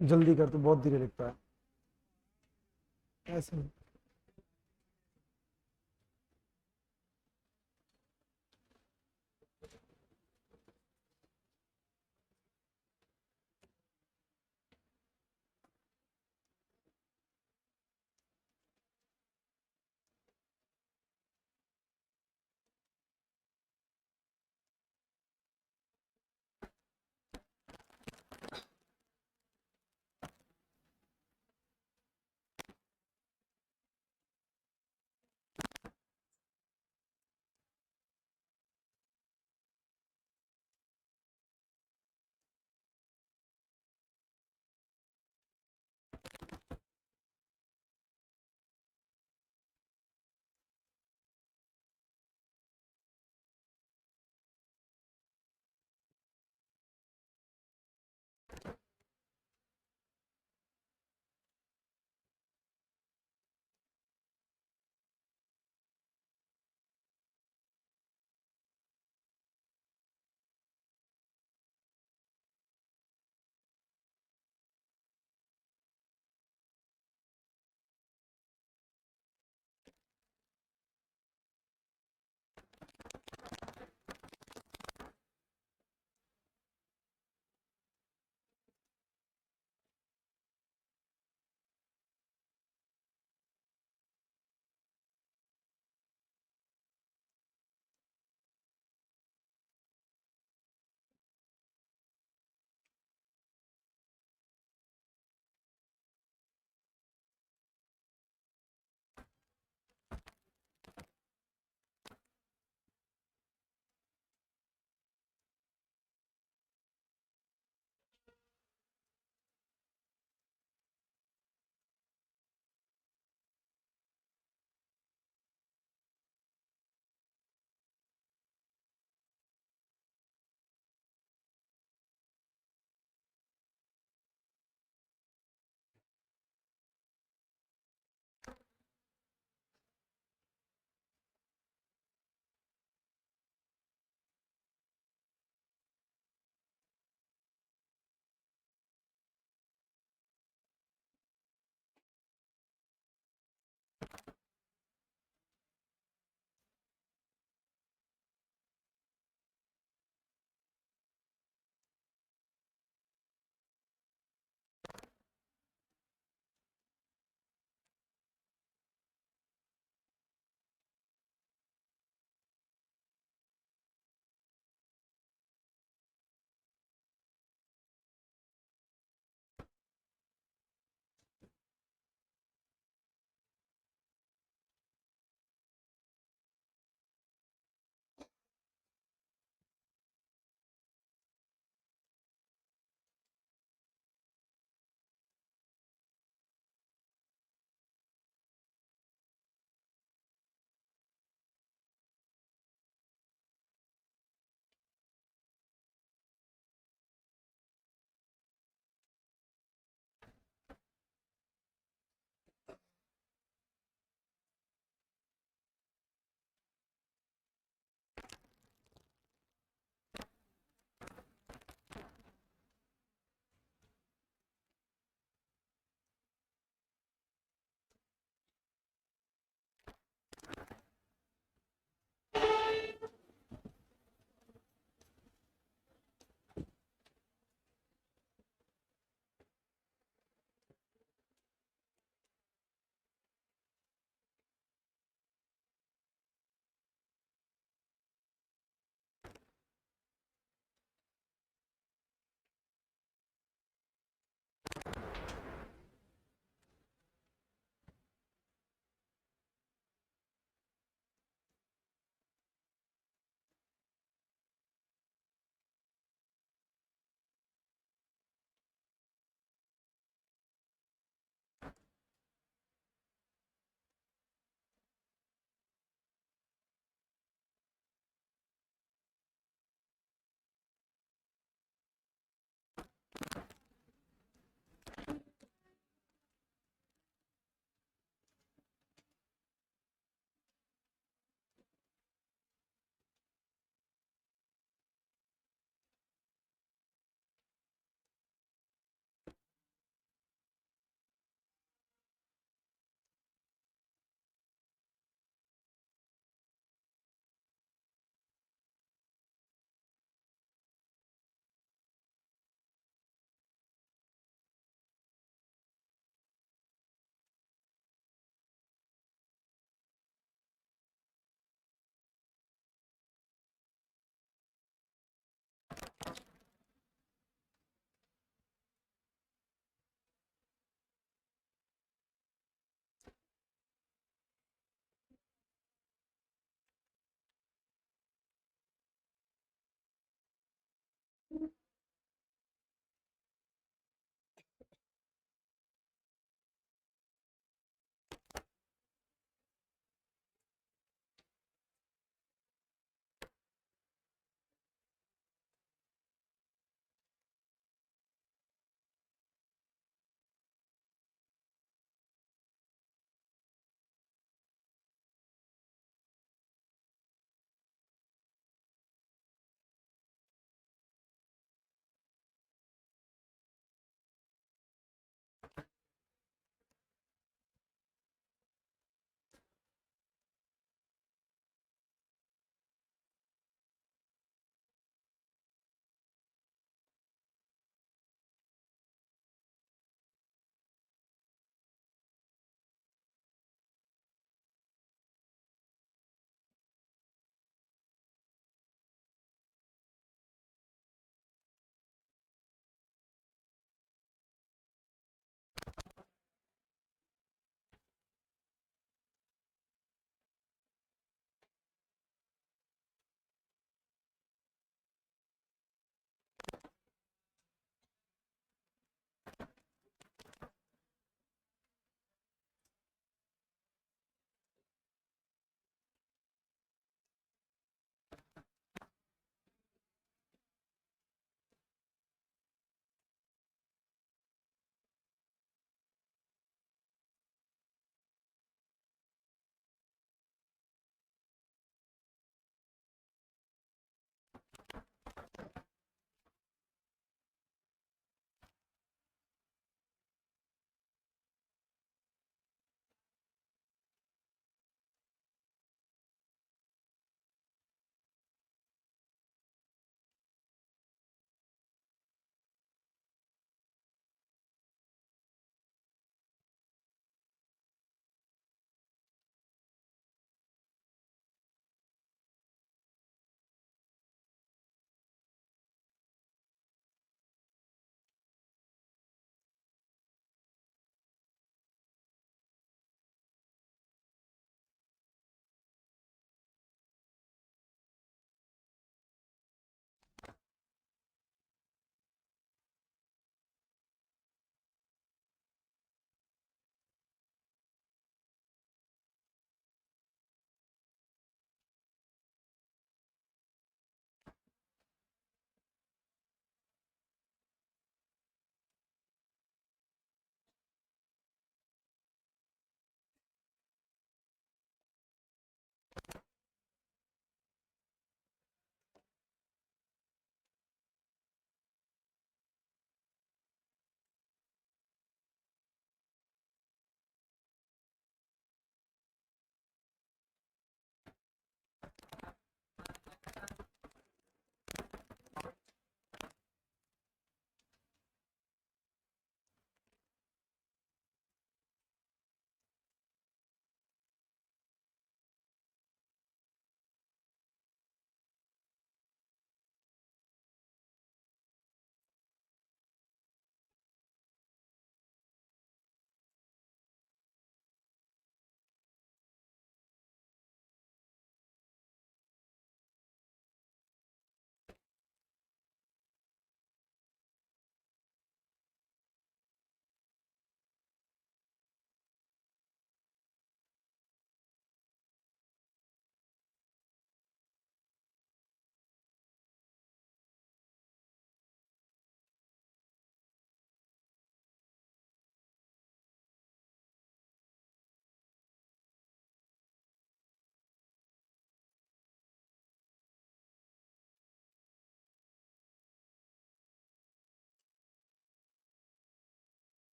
Speaker 1: जल्दी कर, तो बहुत धीरे लिखता है ऐसे।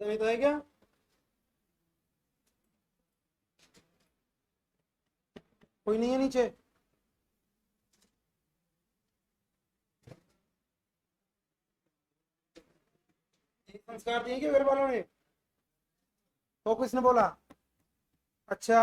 Speaker 1: में तो है क्या? कोई नहीं है नीचे? ये संस्कार दिए क्या घर वालों ने? तो किसने बोला? अच्छा।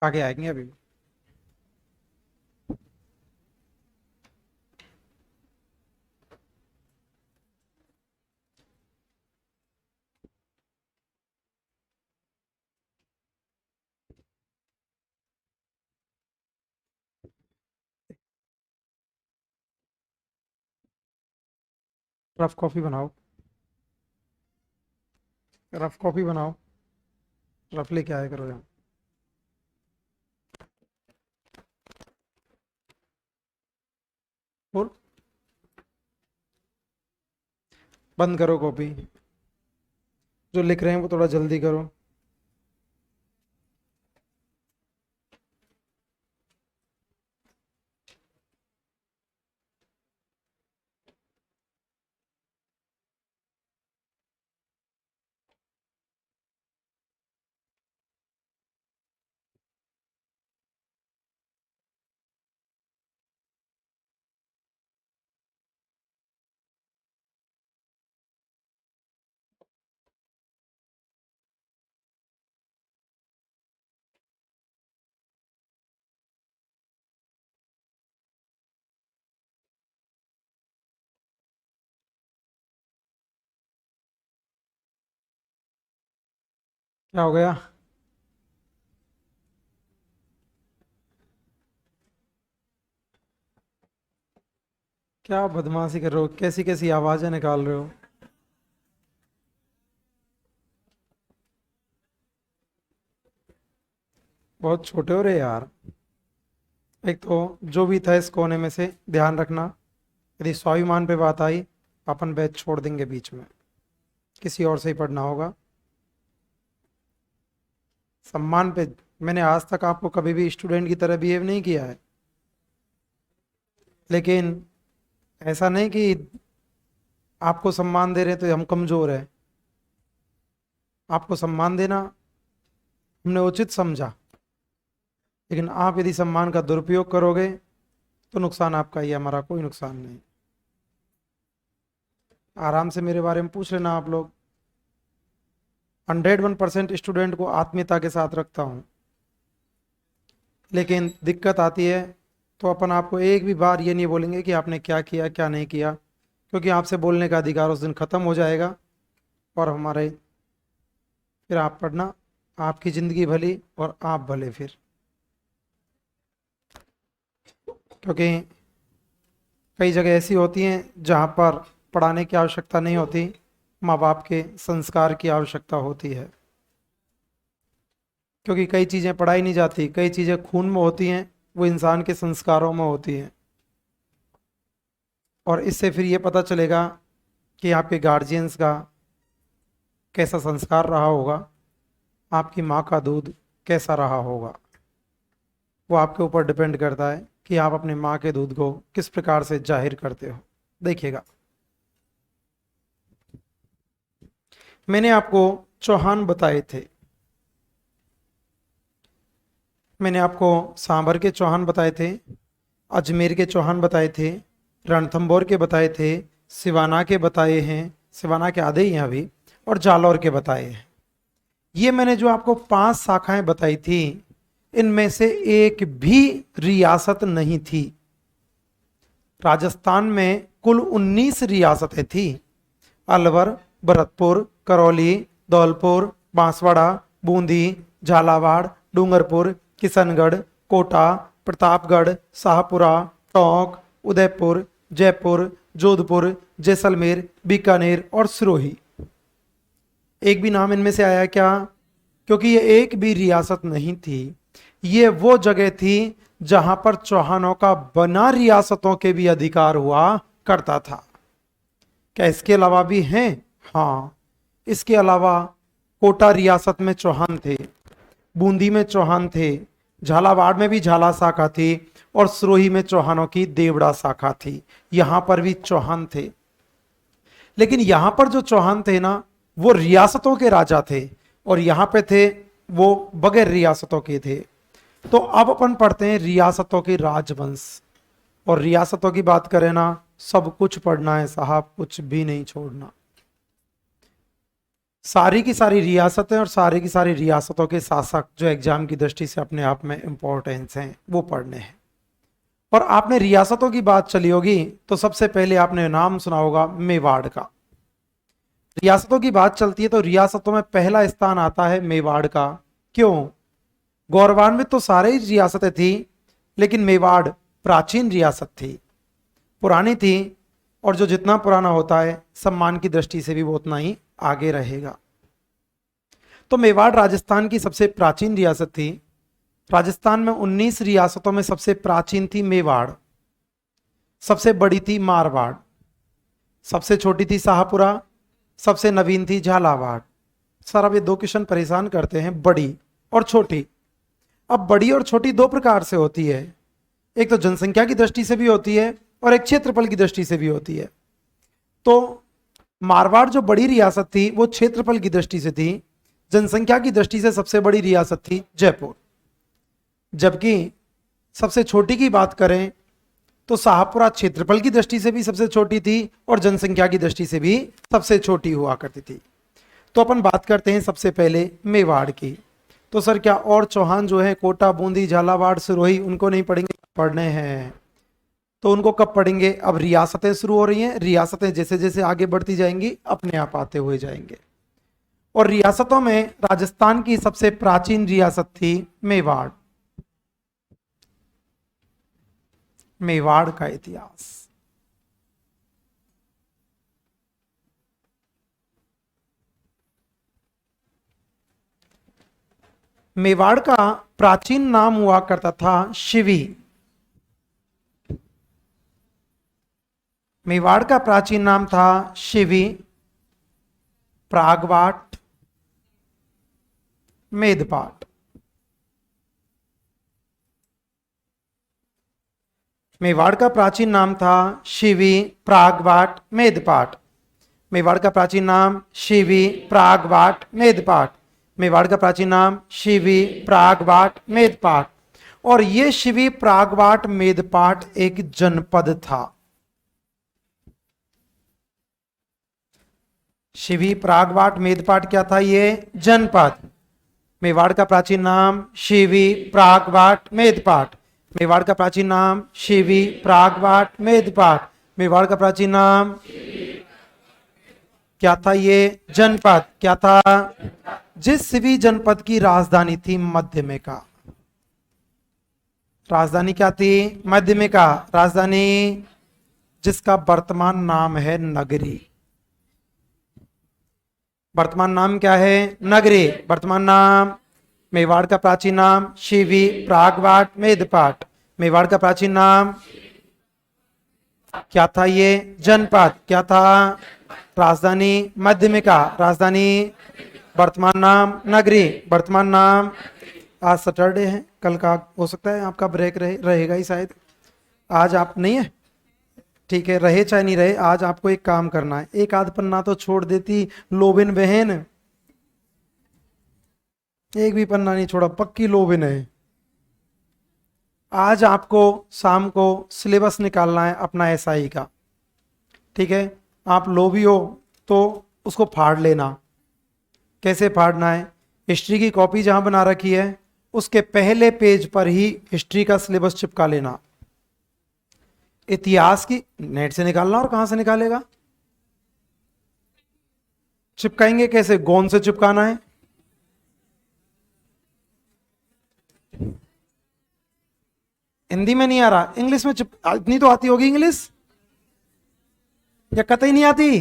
Speaker 1: आगे आएंगे अभी। रफ कॉफी बनाओ, रफ कॉफी बनाओ, रफ लेके आया करो यहाँ। बोल, बंद करो कॉपी, जो लिख रहे हैं वो थोड़ा जल्दी करो। क्या हो गया? क्या बदमाशी कर रहे हो, कैसी कैसी आवाजें निकाल रहे हो? बहुत छोटे हो रहे यार। एक तो जो भी था इस कोने में से ध्यान रखना, यदि स्वाभिमान पे बात आई अपन बैच छोड़ देंगे बीच में, किसी और से ही पढ़ना होगा। सम्मान पे मैंने आज तक आपको कभी भी स्टूडेंट की तरह बिहेव नहीं किया है, लेकिन ऐसा नहीं कि आपको सम्मान दे रहे हैं तो हम कमजोर हैं। आपको सम्मान देना हमने उचित समझा, लेकिन आप यदि सम्मान का दुरुपयोग करोगे तो नुकसान आपका ही है, हमारा कोई नुकसान नहीं। आराम से मेरे बारे में पूछ लेना आप लोग। 101% स्टूडेंट को आत्मीयता के साथ रखता हूं, लेकिन दिक्कत आती है तो अपन आपको एक भी बार ये नहीं बोलेंगे कि आपने क्या किया क्या नहीं किया, क्योंकि आपसे बोलने का अधिकार उस दिन ख़त्म हो जाएगा। और हमारे फिर आप पढ़ना, आपकी ज़िंदगी भली और आप भले फिर, क्योंकि कई जगह ऐसी होती हैं जहाँ पर पढ़ाने की आवश्यकता नहीं होती, माँ बाप के संस्कार की आवश्यकता होती है। क्योंकि कई चीज़ें पढ़ाई नहीं जाती, कई चीज़ें खून में होती हैं, वो इंसान के संस्कारों में होती हैं। और इससे फिर ये पता चलेगा कि आपके गार्जियंस का कैसा संस्कार रहा होगा, आपकी माँ का दूध कैसा रहा होगा। वो आपके ऊपर डिपेंड करता है कि आप अपने माँ के दूध को किस प्रकार से जाहिर करते हो। देखिएगा, मैंने आपको चौहान बताए थे, मैंने आपको सांभर के चौहान बताए थे, अजमेर के चौहान बताए थे, रणथंभौर के बताए थे, सिवाना के बताए हैं, सिवाना के आधे ही हैं अभी, और जालौर के बताए हैं। ये मैंने जो आपको 5 शाखाएं बताई थी, इनमें से एक भी रियासत नहीं थी। राजस्थान में कुल 19 रियासतें थी। अलवर, भरतपुर, करौली, धौलपुर, बांसवाड़ा, बूंदी, झालावाड़, डूंगरपुर, किशनगढ़, कोटा, प्रतापगढ़, शाहपुरा, टोंक, उदयपुर, जयपुर, जोधपुर, जैसलमेर, बीकानेर और सिरोही। एक भी नाम इनमें से आया क्या? क्योंकि ये एक भी रियासत नहीं थी, ये वो जगह थी जहां पर चौहानों का बना रियासतों के भी अधिकार हुआ करता था। क्या इसके अलावा भी हैं? हाँ, इसके अलावा कोटा रियासत में चौहान थे, बूंदी में चौहान थे, झालावाड़ में भी झाला शाखा थी, और सिरोही में चौहानों की देवड़ा शाखा थी। यहां पर भी चौहान थे, लेकिन यहां पर जो चौहान थे ना, वो रियासतों के राजा थे, और यहां पे थे वो बगैर रियासतों के थे। तो अब अपन पढ़ते हैं रियासतों के राजवंश। और रियासतों की बात करें ना, सब कुछ पढ़ना है साहब, कुछ भी नहीं छोड़ना। सारी की सारी रियासतें और सारी की सारी रियासतों के शासक जो एग्जाम की दृष्टि से अपने आप में इंपॉर्टेंस हैं वो पढ़ने हैं। और आपने रियासतों की बात चली होगी तो सबसे पहले आपने नाम सुना होगा मेवाड़ का। रियासतों की बात चलती है तो रियासतों में पहला स्थान आता है मेवाड़ का। क्यों? गौरवान्वित तो सारे ही रियासतें थी, लेकिन मेवाड़ प्राचीन रियासत थी, पुरानी थी, और जो जितना पुराना होता है सम्मान की दृष्टि से भी वो उतना ही आगे रहेगा। तो मेवाड़ राजस्थान की सबसे प्राचीन रियासत थी। राजस्थान में 19 रियासतों में सबसे प्राचीन थी मेवाड़, सबसे बड़ी थी मारवाड़, सबसे छोटी थी शाहपुरा, सबसे नवीन थी झालावाड़। सर अब ये दो क्वेश्चन परेशान करते हैं, बड़ी और छोटी। अब बड़ी और छोटी दो प्रकार से होती है, एक तो जनसंख्या की दृष्टि से भी होती है और एक क्षेत्रफल की दृष्टि से भी होती है। तो मारवाड़ जो बड़ी रियासत थी वो क्षेत्रफल की दृष्टि से थी, जनसंख्या की दृष्टि से सबसे बड़ी रियासत थी जयपुर। जबकि सबसे छोटी की बात करें तो शाहपुरा क्षेत्रफल की दृष्टि से भी सबसे छोटी थी और जनसंख्या की दृष्टि से भी सबसे छोटी हुआ करती थी। तो अपन बात करते हैं सबसे पहले मेवाड़ की। तो सर क्या और चौहान जो है कोटा, बूंदी, झालावाड़, सिरोही, उनको नहीं पढ़ेंगे? पढ़ने हैं। तो उनको कब पढ़ेंगे? अब रियासतें शुरू हो रही हैं, रियासतें जैसे जैसे आगे बढ़ती जाएंगी अपने आप आते हुए जाएंगे। और रियासतों में राजस्थान की सबसे प्राचीन रियासत थी मेवाड़। मेवाड़ का इतिहास। मेवाड़ का प्राचीन नाम हुआ करता था शिवी। मेवाड़ का प्राचीन नाम था शिवी, प्रागवाट, मेदपाट। मेवाड़ का प्राचीन नाम था शिवी, प्रागवाट, मेदपाट। मेवाड़ का प्राचीन नाम शिवी, प्रागवाट, मेदपाट। मेवाड़ का प्राचीन नाम शिवी, प्रागवाट, मेदपाट। और ये शिवी, प्रागवाट, मेदपाट एक जनपद था। शिवी, प्रागवाट, मेदपाट क्या था? ये जनपद। मेवाड़ का प्राचीन नाम शिवी, प्रागवाट, मेदपाट। मेवाड़ का प्राचीन नाम शिवी, प्रागवाट, मेदपाट। मेवाड़ का प्राचीन नाम क्या था? ये जनपद। क्या था? जिस शिवी जनपद की राजधानी थी मध्यमिका। राजधानी क्या थी? मध्यमिका। राजधानी जिसका वर्तमान नाम है नगरी। वर्तमान नाम क्या है? नगरी। वर्तमान नाम मेवाड़ का प्राचीन नाम शिवी, प्रागवाट, मेदपाट। मेवाड़ का प्राचीन नाम क्या था? ये जनपद। क्या था? राजधानी मध्यमिका। राजधानी वर्तमान नाम नगरी। वर्तमान नाम। आज सैटरडे है, कल का हो सकता है आपका ब्रेक रहेगा ही शायद। आज आप नहीं है? ठीक है, रहे चाहे नहीं रहे, आज आपको एक काम करना है। एक आध पन्ना तो छोड़ देती लोबिन बहन, एक भी पन्ना नहीं छोड़ा, पक्की लोबिन है। आज आपको शाम को सिलेबस निकालना है अपना एसआई का। ठीक है, आप लोभी हो तो उसको फाड़ लेना। कैसे फाड़ना है? हिस्ट्री की कॉपी जहां बना रखी है उसके पहले पेज पर ही हिस्ट्री का सिलेबस चिपका लेना। इतिहास की नेट से निकालना। और कहां से निकालेगा? चिपकाएंगे कैसे? गोंद से चिपकाना है। हिंदी में नहीं आ रहा, इंग्लिश में इतनी तो आती होगी इंग्लिश, या कतई नहीं आती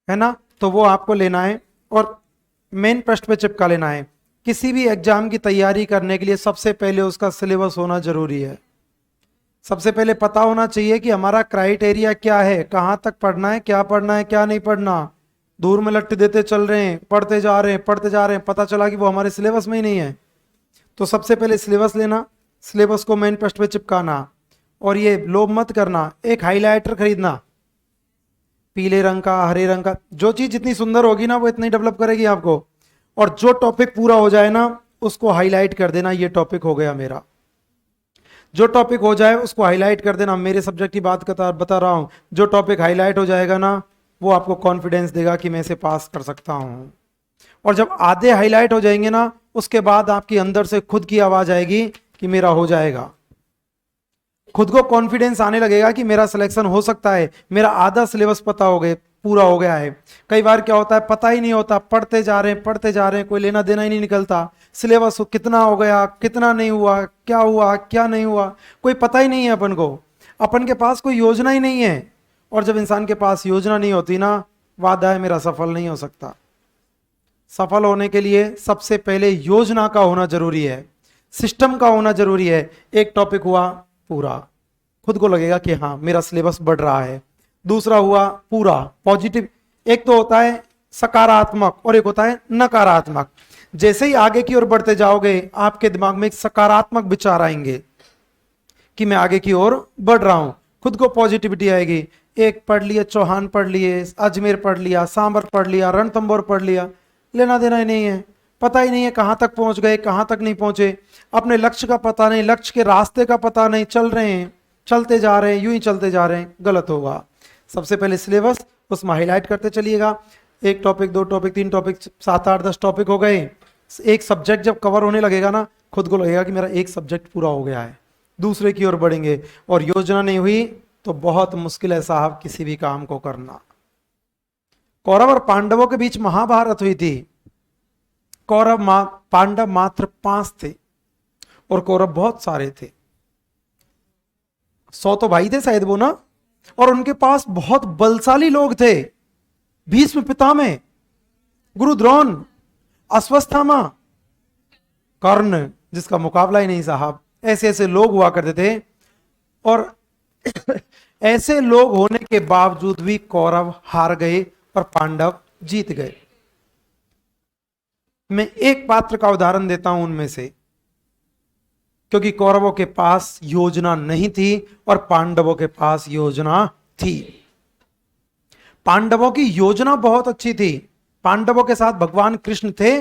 Speaker 1: है ना? तो वो आपको लेना है और मेन पृष्ठ पे चिपका लेना है। किसी भी एग्जाम की तैयारी करने के लिए सबसे पहले उसका सिलेबस होना जरूरी है। सबसे पहले पता होना चाहिए कि हमारा क्राइटेरिया क्या है, कहां तक पढ़ना है, क्या नहीं पढ़ना। दूर में लट्टे देते चल रहे हैं, पढ़ते जा रहे हैं, पढ़ते जा रहे हैं, पता चला कि वो हमारे सिलेबस में ही नहीं है। तो सबसे पहले सिलेबस लेना, सिलेबस को मेन पृष्ठ पे चिपकाना। और ये लोभ मत करना, एक हाईलाइटर खरीदना, पीले रंग का, हरे रंग का। जो चीज जितनी सुंदर होगी ना वो इतनी डेवलप करेगी आपको। और जो टॉपिक पूरा हो जाए ना उसको हाईलाइट कर देना, ये टॉपिक हो गया मेरा। जो टॉपिक हो जाए उसको हाईलाइट कर देना। मेरे सब्जेक्ट की बात बता रहा हूं, जो टॉपिक हाईलाइट हो जाएगा ना वो आपको कॉन्फिडेंस देगा कि मैं इसे पास कर सकता हूं। और जब आधे हाईलाइट हो जाएंगे ना उसके बाद आपकी अंदर से खुद की आवाज आएगी कि मेरा हो जाएगा। खुद को कॉन्फिडेंस आने लगेगा कि मेरा सिलेक्शन हो सकता है, मेरा आधा सिलेबस पता हो गए पूरा हो गया है। कई बार क्या होता है, पता ही नहीं होता, पढ़ते जा रहे हैं, कोई लेना देना ही नहीं निकलता। सिलेबस कितना हो गया, कितना नहीं हुआ, क्या नहीं हुआ, कोई पता ही नहीं है अपन को। अपन के पास कोई योजना ही नहीं है। और जब इंसान के पास योजना नहीं होती ना, वादा है मेरा सफल नहीं हो सकता। सफल होने के लिए सबसे पहले योजना का होना जरूरी है, सिस्टम का होना जरूरी है। एक टॉपिक हुआ पूरा, खुद को लगेगा कि हाँ मेरा सिलेबस बढ़ रहा है। दूसरा हुआ पूरा पॉजिटिव, एक तो होता है सकारात्मक और एक होता है नकारात्मक। जैसे ही आगे की ओर बढ़ते जाओगे आपके दिमाग में एक सकारात्मक विचार आएंगे कि मैं आगे की ओर बढ़ रहा हूं, खुद को पॉजिटिविटी आएगी। एक पढ़ लिए, चौहान पढ़ लिए, अजमेर पढ़ लिया, सांबर पढ़ लिया, रणथंभौर पढ़ लिया, लेना देना ही नहीं है, पता ही नहीं है कहां तक पहुंच गए, कहां तक नहीं पहुंचे। अपने लक्ष्य का पता नहीं, लक्ष्य के रास्ते का पता नहीं, चल रहे हैं, चलते जा रहे हैं, यूं ही चलते जा रहे हैं, गलत होगा। सबसे पहले सिलेबस, उसमें हाईलाइट करते चलिएगा। एक टॉपिक, दो टॉपिक, तीन टॉपिक, 7, 8, 10 टॉपिक हो गए। एक सब्जेक्ट जब कवर होने लगेगा ना खुद को लगेगा कि मेरा एक सब्जेक्ट पूरा हो गया है, दूसरे की ओर बढ़ेंगे। और योजना नहीं हुई तो बहुत मुश्किल है साहब किसी भी काम को करना। कौरव और पांडवों के बीच महाभारत हुई थी। पांडव मात्र 5 थे और कौरव बहुत सारे थे। 100 तो भाई थे शायद वो ना, और उनके पास बहुत बलशाली लोग थे। भीष्म पितामह, गुरु द्रोण, अश्वत्थामा, कर्ण, जिसका मुकाबला ही नहीं साहब। ऐसे ऐसे लोग हुआ करते थे। और ऐसे लोग होने के बावजूद भी कौरव हार गए और पांडव जीत गए। मैं एक पात्र का उदाहरण देता हूं उनमें से, क्योंकि कौरवों के पास योजना नहीं थी और पांडवों के पास योजना थी। पांडवों की योजना बहुत अच्छी थी। पांडवों के साथ भगवान कृष्ण थे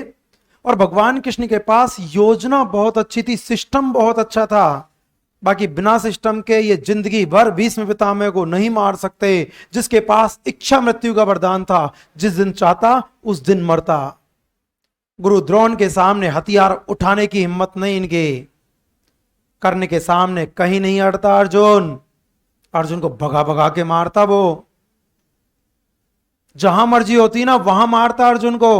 Speaker 1: और भगवान कृष्ण के पास योजना बहुत अच्छी थी, सिस्टम बहुत अच्छा था। बाकी बिना सिस्टम के ये जिंदगी भर भीष्म पितामह को नहीं मार सकते, जिसके पास इच्छा मृत्यु का वरदान था, जिस दिन चाहता उस दिन मरता। गुरु द्रोण के सामने हथियार उठाने की हिम्मत नहीं इनके। कर्ण के सामने कहीं नहीं अड़ता अर्जुन, अर्जुन को भगा भगा के मारता वो। जहां मर्जी होती ना वहां मारता अर्जुन को।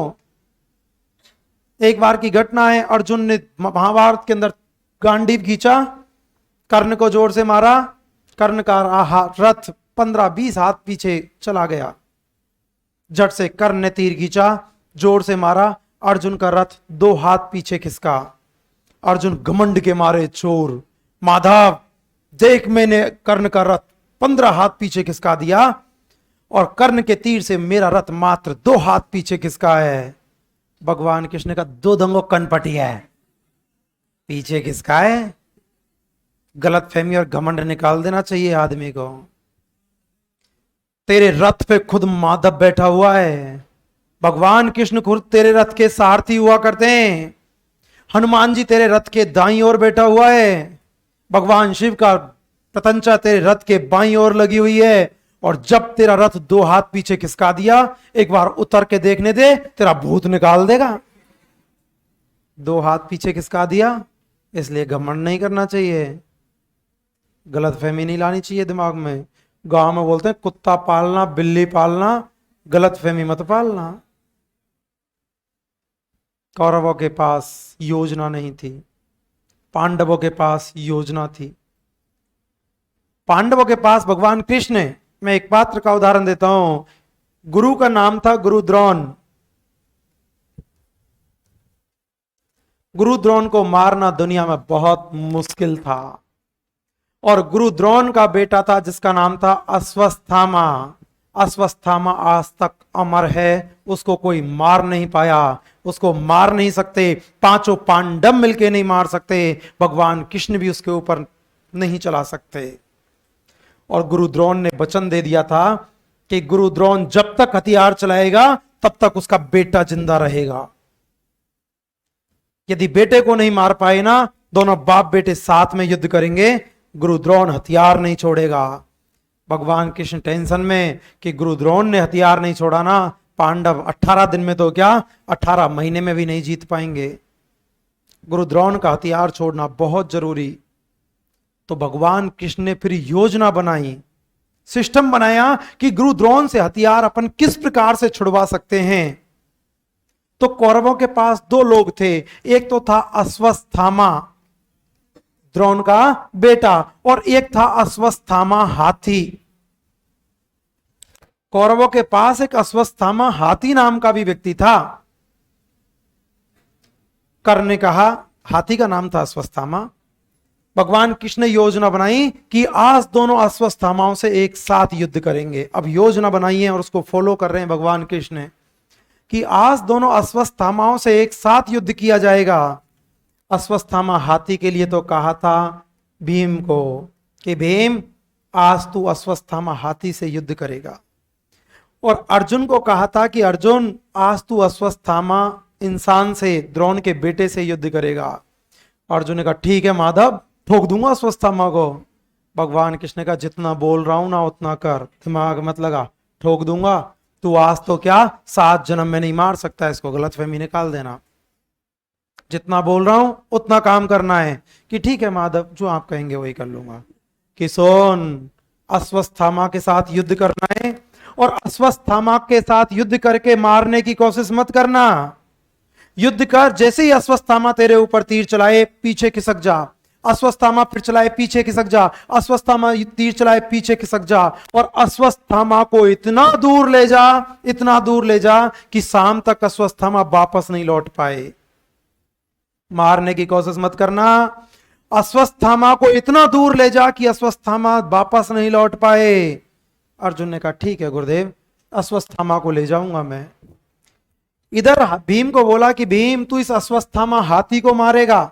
Speaker 1: एक बार की घटना है, अर्जुन ने महाभारत के अंदर गांडीव खींचा, कर्ण को जोर से मारा, कर्ण का रथ 15-20 हाथ पीछे चला गया। झट से कर्ण ने तीर खींचा, जोर से मारा, अर्जुन का रथ 2 हाथ पीछे खिसका। अर्जुन घमंड के मारे चोर, माधव देख मैंने कर्ण का रथ 15 हाथ पीछे खिसका दिया और कर्ण के तीर से मेरा रथ मात्र 2 हाथ पीछे खिसका है। भगवान कृष्ण का 2 दंगों कनपटी है, पीछे खिसका है। गलत फहमी और घमंड निकाल देना चाहिए आदमी को। तेरे रथ पे खुद माधव बैठा हुआ है, भगवान कृष्ण खुद तेरे रथ के सारथी हुआ करते हैं। हनुमान जी तेरे रथ के दाईं ओर बैठा हुआ है, भगवान शिव का प्रतंचा तेरे रथ के बाईं ओर लगी हुई है। और जब तेरा रथ 2 हाथ पीछे खिसका दिया, एक बार उतर के देखने दे, तेरा भूत निकाल देगा। 2 हाथ पीछे खिसका दिया, इसलिए घमंड नहीं करना चाहिए, गलत फहमी नहीं लानी चाहिए दिमाग में। गांव में बोलते हैं कुत्ता पालना बिल्ली पालना, गलत फहमी मत पालना। कौरवों के पास योजना नहीं थी, पांडवों के पास योजना थी। पांडवों के पास भगवान कृष्ण है। मैं एक पात्र का उदाहरण देता हूं। गुरु का नाम था गुरु द्रोण। गुरु द्रोण को मारना दुनिया में बहुत मुश्किल था। और गुरु द्रोण का बेटा था जिसका नाम था अश्वत्थामा। अश्वत्थामा आज तक अमर है, उसको कोई मार नहीं पाया, उसको मार नहीं सकते, 5 पांडव मिलके नहीं मार सकते, भगवान कृष्ण भी उसके ऊपर नहीं चला सकते। और गुरु द्रोण ने वचन दे दिया था कि गुरु द्रोण जब तक हथियार चलाएगा तब तक उसका बेटा जिंदा रहेगा। यदि बेटे को नहीं मार पाए ना दोनों बाप बेटे साथ में युद्ध करेंगे, गुरु द्रोण हथियार नहीं छोड़ेगा। भगवान कृष्ण टेंशन में कि गुरु द्रोण ने हथियार नहीं छोड़ा ना, पांडव 18 दिन में तो क्या 18 महीने में भी नहीं जीत पाएंगे। गुरु द्रोण का हथियार छोड़ना बहुत जरूरी। तो भगवान कृष्ण ने फिर योजना बनाई, सिस्टम बनाया कि गुरु द्रोण से हथियार अपन किस प्रकार से छुड़वा सकते हैं। तो कौरवों के पास दो लोग थे, एक तो था अश्वत्थामा द्रोण का बेटा, और एक था अश्वत्थामा हाथी। कौरवों के पास एक अश्वत्थामा हाथी नाम का भी व्यक्ति था। कर्ण ने कहा, हाथी का नाम था अश्वत्थामा। भगवान कृष्ण ने योजना बनाई कि आज दोनों अश्वत्थामाओं से एक साथ युद्ध करेंगे। अब योजना बनाई है और उसको फॉलो कर रहे हैं भगवान कृष्ण ने कि आज दोनों अश्वत्थामाओं से एक साथ युद्ध किया जाएगा। अश्वत्थामा हाथी के लिए तो कहा था भीम को कि भीम आज तू अश्वत्थामा हाथी से युद्ध करेगा, और अर्जुन को कहा था कि अर्जुन आज तू अश्वत्थामा इंसान से, द्रोण के बेटे से युद्ध करेगा। अर्जुन ने कहा ठीक है माधव, ठोक दूंगा अश्वत्थामा को। भगवान कृष्ण का जितना बोल रहा हूं ना उतना कर, दिमाग मत लगा, ठोक दूंगा। तू आज तो क्या 7 जन्म में नहीं मार सकता, इसको गलतफहमी निकाल देना। जितना बोल रहा हूं उतना काम करना है। कि ठीक है माधव, जो आप कहेंगे वही कर लूंगा। कि सोन, अश्वत्थामा के साथ युद्ध करना है, और अश्वत्थामा के साथ युद्ध करके मारने की कोशिश मत करना। युद्ध कर, जैसे ही अश्वत्थामा तेरे ऊपर तीर चलाए पीछे खिसक जा, अश्वत्थामा फिर चलाए पीछे खिसक जा, अश्वत्थामा तीर चलाए पीछे खिसक जा, और अश्वत्थामा को इतना दूर ले जा, इतना दूर ले जा कि शाम तक अश्वत्थामा वापस नहीं लौट पाए। मारने की कोशिश मत करना, अश्वत्थामा को इतना दूर ले जा कि अश्वत्थामा वापस नहीं लौट पाए। अर्जुन ने कहा ठीक है गुरुदेव, अश्वत्थामा को ले जाऊंगा मैं। इधर भीम को बोला कि भीम तू इस अश्वत्थामा हाथी को मारेगा,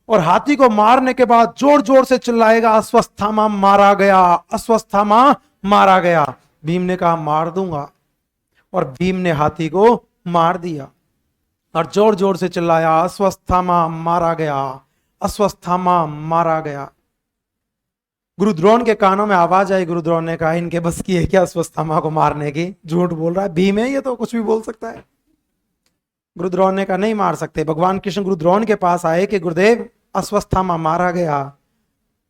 Speaker 1: और हाथी को मारने के बाद जोर जोर से चिल्लाएगा अश्वत्थामा मारा गया, अश्वत्थामा मारा गया। भीम ने कहा मार दूंगा, और भीम ने हाथी को मार दिया और जोर जोर से चिल्लाया अश्वत्थामा मारा गया, अश्वत्थामा मारा गया। गुरु द्रोण के कानों में आवाज आई। गुरु द्रोण ने कहा इनके बस की है क्या अश्वत्थामा को मारने की, झूठ बोल रहा है, भीम है ये तो कुछ भी बोल सकता है। गुरु द्रोण ने कहा नहीं मार सकते। भगवान कृष्ण गुरु द्रोण के पास आए कि गुरुदेव अश्वत्थामा मारा गया।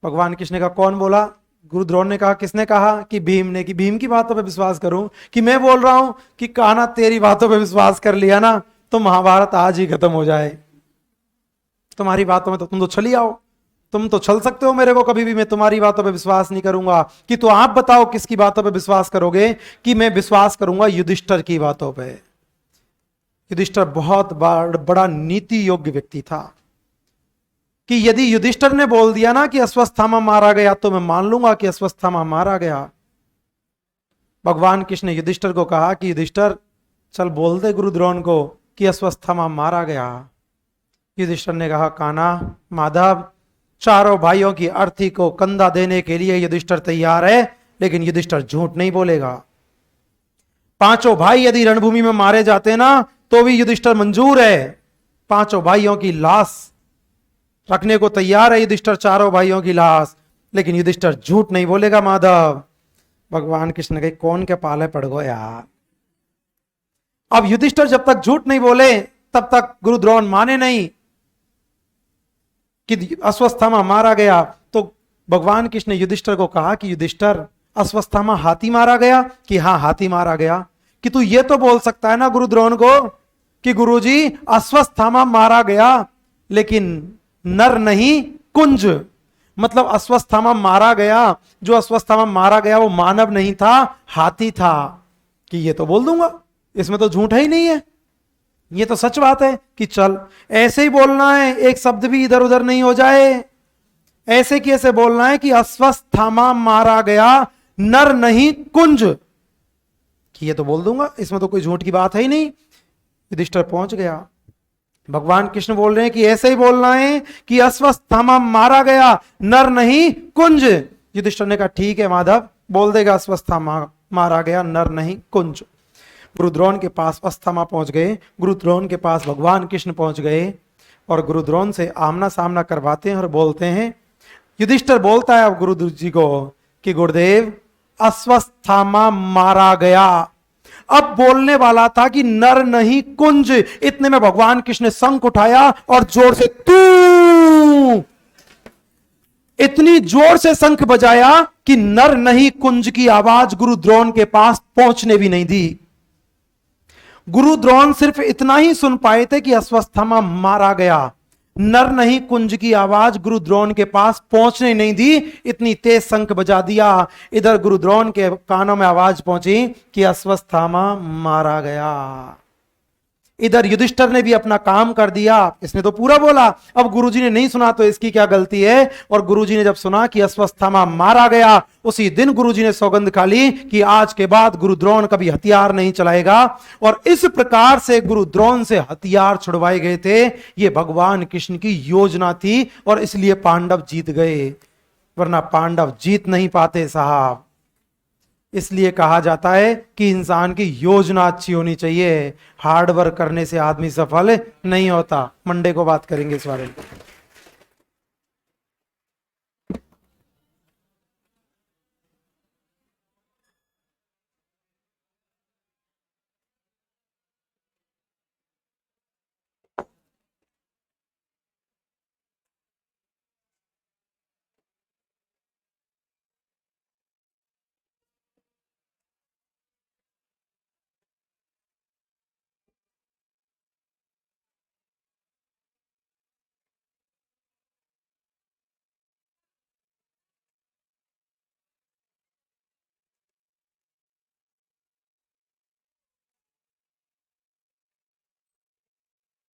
Speaker 1: भगवान कृष्ण ने कहा कौन बोला? गुरु द्रोण ने कहा किसने कहा? कि भीम ने। कि भीम की बातों पे विश्वास करूं कि मैं बोल रहा हूं? कि कान्हा तेरी बातों पे विश्वास कर लिया ना तो महाभारत आज ही खत्म हो जाए। तुम्हारी बातों में तो तुम तो छली आओ, तुम तो छल सकते हो मेरे को कभी भी, मैं तुम्हारी बातों पे विश्वास नहीं करूंगा। कि तो आप बताओ किसकी बातों पे विश्वास करोगे? कि मैं विश्वास करूंगा युधिष्ठिर की बातों पे। युधिष्ठिर बहुत बड़ा नीति योग्य व्यक्ति था कि यदि युधिष्ठिर ने बोल दिया ना कि अश्वत्थामा मारा गया तो मैं मान लूंगा कि अश्वत्थामा मारा गया। भगवान कृष्ण ने युधिष्ठिर को कहा कि युधिष्ठिर चल बोल दे गुरु द्रोण को कि अश्वत्थामा मारा गया। युधिष्ठिर ने कहा कान्हा माधव, चारों भाइयों की अर्थी को कंधा देने के लिए युधिष्ठिर तैयार है, लेकिन युधिष्ठिर झूठ नहीं बोलेगा। पांचों भाई यदि रणभूमि में मारे जाते ना तो भी युधिष्ठिर मंजूर है, पांचों भाइयों की लाश रखने को तैयार है युधिष्ठिर, चारों भाइयों की लाश, लेकिन युधिष्ठिर झूठ नहीं बोलेगा माधव। भगवान कृष्ण ने कहा कौन के पाले पड़ गो यार। अब युधिष्ठिर जब तक झूठ नहीं बोले तब तक गुरु द्रोण माने नहीं कि अश्वत्थामा मारा गया। तो भगवान कृष्ण ने युधिष्ठिर को कहा कि युधिष्ठिर अश्वत्थामा हाथी मारा गया? कि हाँ हाथी मारा गया। कि तू ये तो बोल सकता है ना गुरु द्रोण को कि गुरुजी अश्वत्थामा मारा गया लेकिन नर नहीं कुंज, मतलब अश्वत्थामा मारा गया, जो अश्वत्थामा मारा गया वो मानव नहीं था, हाथी था। कि ये तो बोल दूंगा, इसमें तो झूठ ही नहीं है, ये तो सच बात है। कि चल ऐसे ही बोलना है, एक शब्द भी इधर उधर नहीं हो जाए, ऐसे कैसे बोलना है कि अश्वत्थामा मारा गया नर नहीं कुंज। कि ये तो बोल दूंगा, इसमें तो कोई झूठ की बात है ही नहीं। युधिष्ठिर पहुंच गया। भगवान कृष्ण बोल रहे हैं कि ऐसे ही बोलना है कि अश्वत्थामा मारा गया नर नहीं कुंज। युधिष्ठिर ने कहा ठीक है माधव, बोल देगा अश्वत्थामा मारा गया नर नहीं कुंज। गुरु द्रोण के पास अश्वत्थामा पहुंच गए, गुरु द्रोण के पास भगवान कृष्ण पहुंच गए और गुरु द्रोण से आमना सामना करवाते हैं और बोलते हैं। युधिष्ठिर बोलता है अब गुरु जी को कि गुरुदेव अश्वत्थामा मारा गया। अब बोलने वाला था कि नर नहीं कुंज, इतने में भगवान कृष्ण ने शंख उठाया और जोर से तू, इतनी जोर से शंख बजाया कि नर नहीं कुंज की आवाज गुरु द्रोण के पास पहुंचने भी नहीं दी। गुरु द्रोण सिर्फ इतना ही सुन पाए थे कि अश्वत्थामा मारा गया, नर नहीं कुंज की आवाज गुरु द्रोण के पास पहुंचने नहीं दी, इतनी तेज शंख बजा दिया। इधर गुरु द्रोण के कानों में आवाज पहुंची कि अश्वत्थामा मारा गया। इधर युधिष्ठिर ने भी अपना काम कर दिया, इसने तो पूरा बोला, अब गुरुजी ने नहीं सुना तो इसकी क्या गलती है। और गुरुजी ने जब सुना कि अश्वत्थामा मारा गया, उसी दिन गुरुजी ने सौगंध खा ली कि आज के बाद गुरु द्रोण कभी हथियार नहीं चलाएगा। और इस प्रकार से गुरु द्रोण से हथियार छुड़वाए गए थे। ये भगवान कृष्ण की योजना थी और इसलिए पांडव जीत गए, वरना पांडव जीत नहीं पाते साहब। इसलिए कहा जाता है कि इंसान की योजना अच्छी होनी चाहिए, हार्ड वर्क करने से आदमी सफल नहीं होता। मंडे को बात करेंगे इस बारे में।